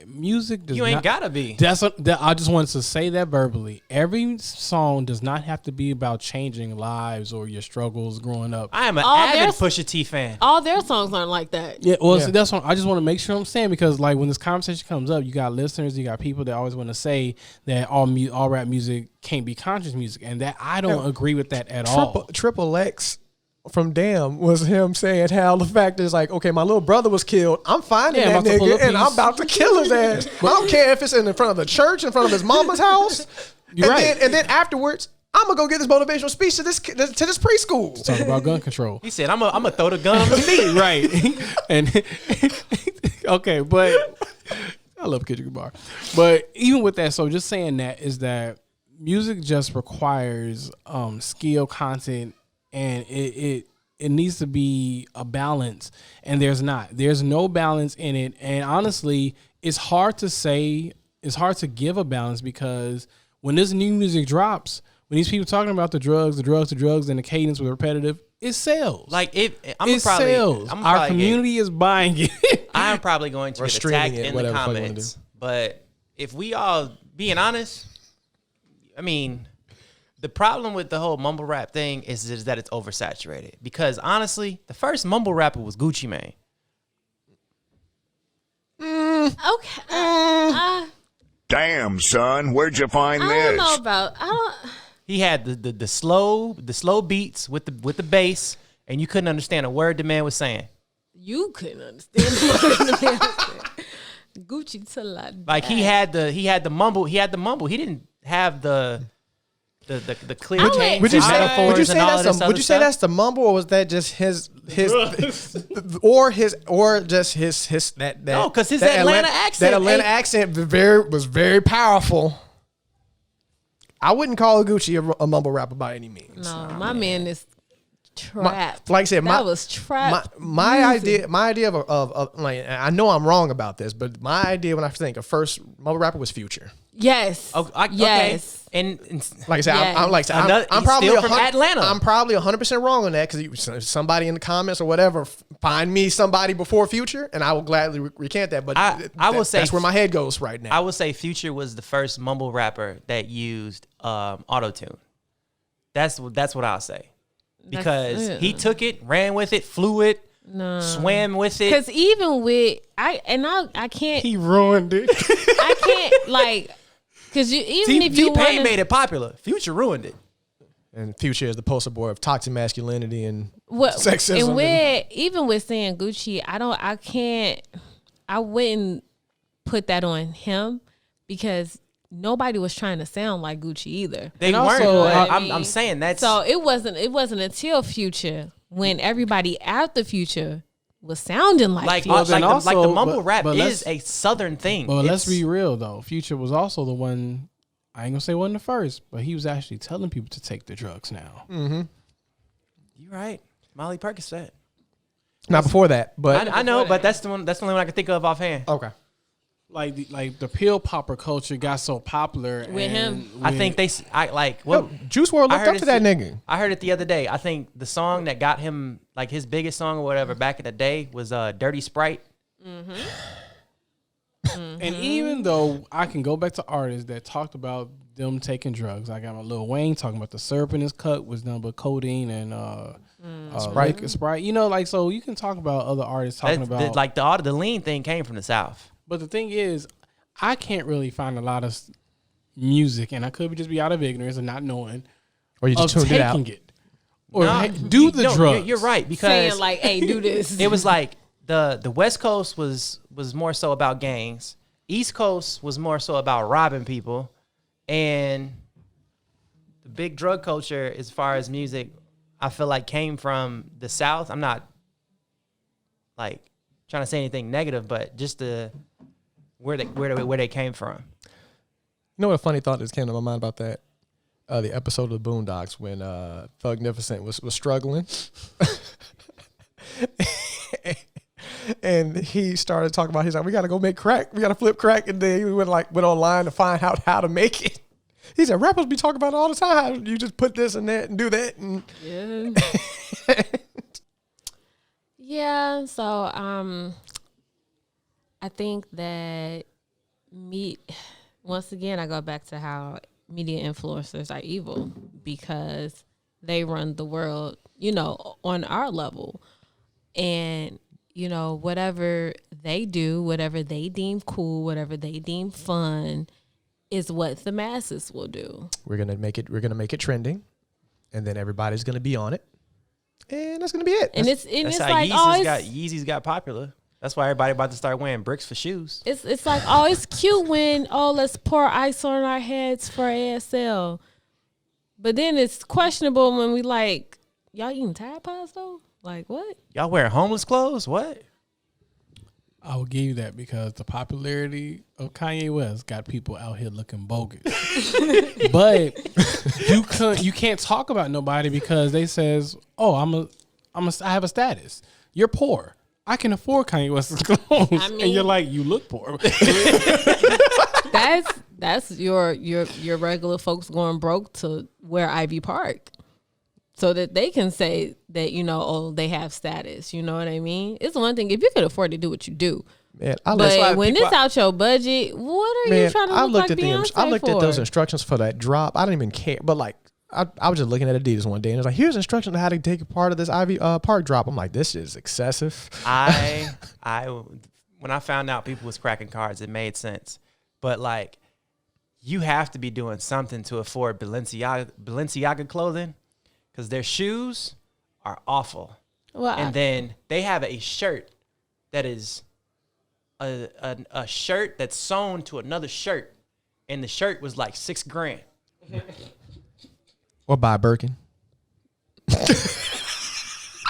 Music does not. You ain't gotta be. I just wanted to say that verbally. Every song does not have to be about changing lives or your struggles growing up. I am an avid Pusha T fan. All their songs aren't like that. Yeah, well, so that's what I just want to make sure I'm saying, because like when this conversation comes up, you got listeners, you got people that always want to say that all rap music can't be conscious music, and that I don't agree with that at all. Triple X from Damn was him saying how the fact is like, okay, my little brother was killed. I'm finding that nigga and I'm about to kill his ass. I don't care if it's in front of the church, in front of his mama's house. And then afterwards, I'm gonna go get this motivational speech to this preschool. Talk about gun control. He said, I'm gonna throw the gun on the knee. Right. And okay, but I love Kendrick Lamar. But even with that, so just saying that is that music just requires skill, content, and it needs to be a balance, and there's no balance in it. And honestly, it's hard to give a balance, because when this new music drops, when these people talking about the drugs, and the cadence was repetitive, it sells. Like sells. Our community is buying it. I'm probably going to get attacked in the comments, but if we all being honest, I mean, the problem with the whole mumble rap thing is that it's oversaturated. Because honestly, the first mumble rapper was Gucci Mane. Okay. Damn, son, where'd you find I this? don't know about. He had the slow beats with the bass, and you couldn't understand a word the man was saying. You couldn't understand the word the man was saying. Gucci till I Like he had the mumble. He didn't have the clear change. Would you metaphors say and all that's this the, other would you say stuff? that's the mumble, or was that just his or just his that No, 'cause his that Atlanta accent that Atlanta ain't- accent was very powerful. I wouldn't call Gucci a mumble rapper by any means. No, my man is trap. Like I said, that was trap. My music. idea of like, I know I'm wrong about this, but my idea when I think of first mumble rapper was Future. Yes. Oh, yes. Okay. And Like I said, Yes. I'm probably still from Atlanta. I'm probably 100% wrong on that because somebody in the comments or whatever find me somebody before Future, and I will gladly recant that. But I will say that's where my head goes right now. I would say Future was the first mumble rapper that used auto-tune. That's what I'll say. Because he took it, ran with it, flew it, swam with it. Because even with I can't. He ruined it. I can't like. Because even if you T-Pain want made it popular. Future ruined it. And Future is the poster boy of toxic masculinity and what sexism. and with even with saying Gucci, I wouldn't put that on him because nobody was trying to sound like Gucci either. They And weren't. also, but I I'm mean, saying that's So it wasn't until Future when everybody after Future was sounding like Future. then like the also- mumble but- rap but is let's- a southern thing. But let's It's- be real though. Future was also the one. I ain't gonna say one of the first, but he was actually telling people to take the drugs now. You're right. Molly Percocet. Not before that, but I know, but that's the one. That's the only one I can think of offhand. okay. Like the pill popper culture got so popular With him. I think Well, Juice WRLD I looked heard up to that it's- nigga. I heard it the other day. I think the song that got him like his biggest song or whatever back in the day was "Dirty Sprite." And even though I can go back to artists that talked about them taking drugs, I got my Lil Wayne talking about the syrup in his cut was done with codeine and Sprite. You know, like so you can talk about other artists talking about Like the lean thing came from the South. But the thing is, I can't really find a lot of music, and I could just be out of ignorance and not knowing Or you of just tuned it out. taking it or No, do the no, drugs. You're right because saying like, "Hey, do this." it was like the West Coast was more so about gangs. East Coast was more so about robbing people, and the big drug culture, as far as music, I feel like came from the South. I'm not like trying to say anything negative, but just where they came from. You know what a funny thought that came to my mind about that? The episode of the Boondocks when Thugnificent was struggling. And he started talking about, he's like, we got to go make crack. We got to flip crack. And then he went online to find out how to make it. He said, rappers be talking about it all the time. You just put this and that and do that. And Yeah. Yeah. So I think that once again, I go back to how media influencers are evil because they run the world, on our level. And, whatever they do, whatever they deem cool, whatever they deem fun is what the masses will do. we're going to make it trending. And then everybody's going to be on it. And that's going to be it. And That's- it's That's like, how oh, Yeezys got popular. That's why everybody about to start wearing bricks for shoes. it's like, oh, it's cute when, let's pour ice on our heads for ASL. But then it's questionable when we like, y'all eating Tide Pods though? Like what? Y'all wearing homeless clothes? What? I will give you that because the popularity of Kanye West got people out here looking bogus. But you can't talk about nobody because they says, "Oh, I have a status. You're poor. I can afford Kanye West's clothes," and you're like, "You look poor." That's your regular folks going broke to wear Ivy Park. So that they can say that, they have status. You know what I mean? It's one thing if you can afford to do what you do. Man, But when it's out your budget, what are you trying to look like Beyonce I looked at those for? instructions for that drop. I didn't even care. But like, I was just looking at Adidas one day and it was like, here's instructions on how to take a part of this Ivy Park drop. I'm like, this is excessive. I when I found out people was cracking cards, it made sense. But like, you have to be doing something to afford Balenciaga clothing because their shoes are awful. Well, And then they have a shirt that is a shirt that's sewn to another shirt, and the shirt was like $6,000. Or buy a Birkin.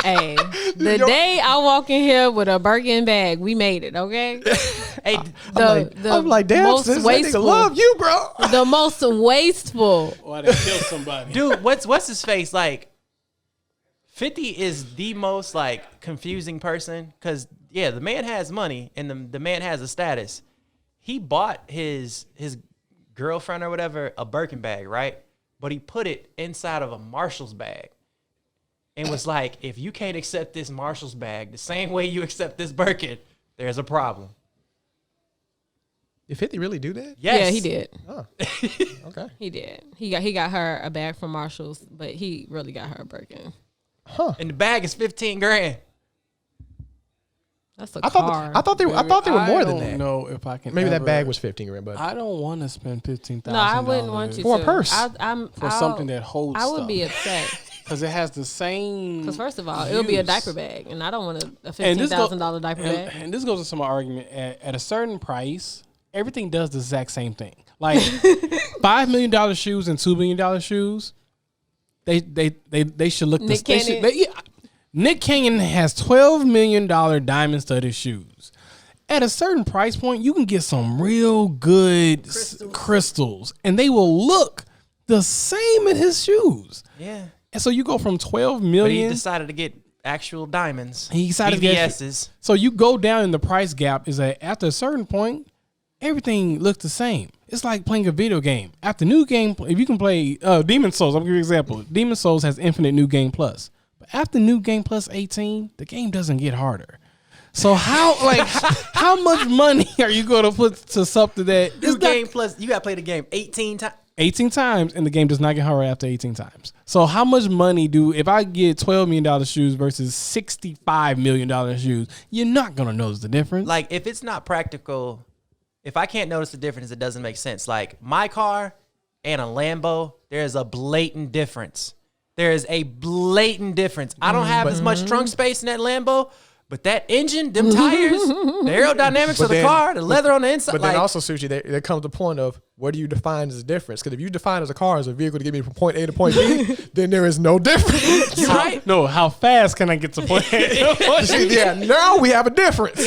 Hey, the day I walk in here with a Birkin bag, we made it, okay? Hey, I'm like, damn, most sis, that nigga wasteful, love you, bro. the most wasteful. Or they kill somebody. dude, what's his face? Like, 50 is the most like confusing person because the man has money and the man has a status. He bought his girlfriend or whatever a Birkin bag, right? But he put it inside of a Marshall's bag. And was like, if you can't accept this Marshall's bag the same way you accept this Birkin, there's a problem. Did 50 really do that? Yes. Yeah, he did. Oh. Okay. He did. He got her a bag from Marshalls, but he really got her a Birkin. Huh. And the bag is $15,000. That's a I car. thought they were more than that. I don't know if I can. Maybe that ever- bag was $15,000, but I don't want to spend $15,000. No, I wouldn't want you For a to. purse. for something that holds. I would be upset because it has the same. because first of all, it would be a use. diaper bag, and I don't want a And this go- $15,000 diaper bag. And this goes into my argument. At a certain price, everything does the exact same thing. Like $5 million shoes and $2 million shoes, they should look. Nick they should, Cannon. Nick Cannon has $12 million diamond studded shoes. At a certain price point, you can get some real good crystals, and they will look the same as his shoes. Yeah. And so you go from 12 But he million. decided to get actual diamonds. He decided to get- VVS's. So you go down in the price gap. Is that after a certain point, everything looks the same. It's like playing a video game. After new game, if you can play Demon Souls, I'll give you an example. Demon Souls has infinite new game plus. But after new game plus 18, the game doesn't get harder. So how much money are you going to put to something that New is game plus, you got to play the game 18 times. 18 times, and the game does not get harder after 18 times. So how much money if I get $12 million shoes versus $65 million shoes, you're not going to notice the difference. Like, if it's not practical, if I can't notice the difference, it doesn't make sense. Like, my car and a Lambo, there's a blatant difference. There is a blatant difference. I don't have as much trunk space in that Lambo, but that engine, them tires, the aerodynamics But of the then- car, the leather on the inside. But like, then also, Sushi, there comes the point of what do you define as a difference? Because if you define as a car as a vehicle to get me from point A to point B, then there is no difference. you right? No, how fast can I get to point A? Yeah, now we have a difference.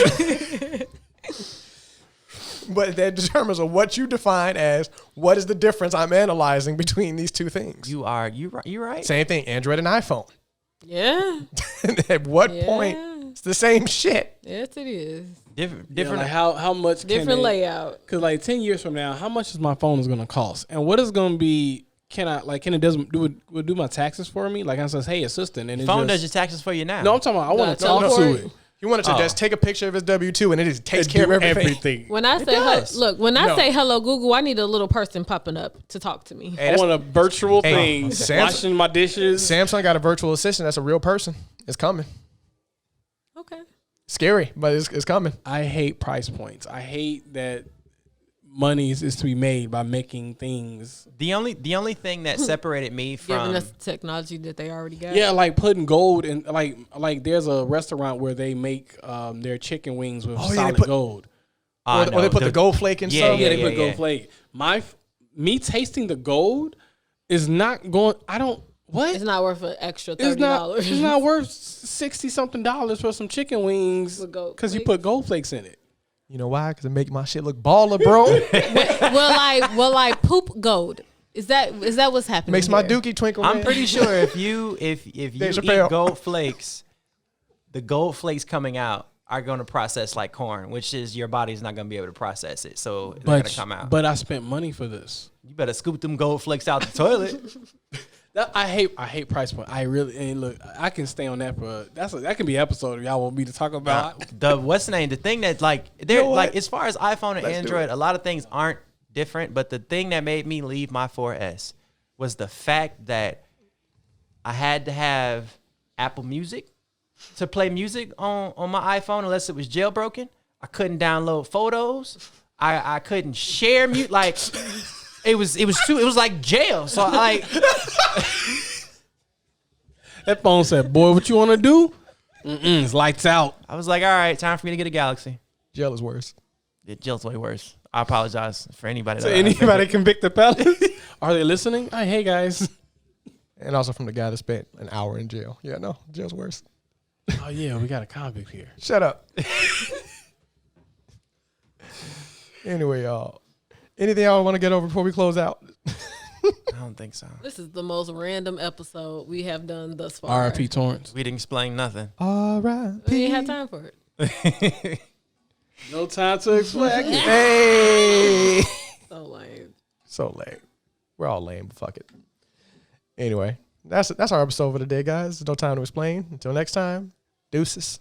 But that determines on what you define as what is the difference I'm analyzing between these two things. You right. Same thing, Android and iPhone. Yeah. At what Yeah. point it's the same shit? Yes, it is. Different. Like how much Different layout. Because like 10 years from now, how much is my phone is going to cost? And what is going to be, can it do my taxes for me? Like I says, hey, assistant. And it Phone just, does your taxes for you now. No, I'm talking about, I want to talk teleport? to it. You wanted to just take a picture of his W-2 and it just takes care of everything. When I say does. when I No. say hello Google, I need a little person popping up to talk to me. I want a virtual thing, Samsung- washing my dishes. Samsung got a virtual assistant. That's a real person. It's coming. Okay. Scary, but it's coming. I hate price points. I hate that money is to be made by making things. The only thing that separated me from Giving us technology that they already got. Yeah, like putting gold in. Like there's a restaurant where they make their chicken wings with they solid put- gold. Or they put the gold flake in Yeah, some. Yeah, they put gold flake. Me tasting the gold is not going. I don't. What? It's not worth an extra It's $30. It's not worth $60-something for some chicken wings With gold because you flakes. put gold flakes in it. You know why? Because it make my shit look baller, bro. will I poop gold? Is that what's happening? Makes my here? dookie twinkle. I'm red. pretty sure if you Dave eat Chappelle. gold flakes, the gold flakes coming out are going to process like corn, which is your body's not going to be able to process it. So they're going to come out. But I spent money for this. You better scoop them gold flakes out the toilet. I hate price point. I really and look. I can stay on that for that can be an episode if y'all want me to talk about. What's the name? The thing that like they're know what? like as far as iPhone and Let's do Android, it. a lot of things aren't different. But the thing that made me leave my 4S was the fact that I had to have Apple Music to play music on my iPhone unless it was jailbroken. I couldn't download photos. I couldn't share music. Like it was like jail. So like That phone said, "Boy, what you want to do? It's lights out." I was like, all right, time for me to get a Galaxy. Jail is worse. Yeah, jail's way worse. I apologize for anybody. So that anybody convict the fellas? Are they listening? Hey guys. And also from the guy that spent an hour in jail. Yeah, no, jail's worse. Oh yeah, we got a convict here. Shut up. Anyway, y'all. Anything y'all want to get over before we close out? I don't think so. This is the most random episode we have done thus far. R.I.P. Torrance. We didn't explain nothing. R.I.P. We ain't had time for it. No time to explain. Hey. So lame. So lame. We're all lame, but fuck it. Anyway, that's our episode for today, guys. No time to explain. Until next time, deuces.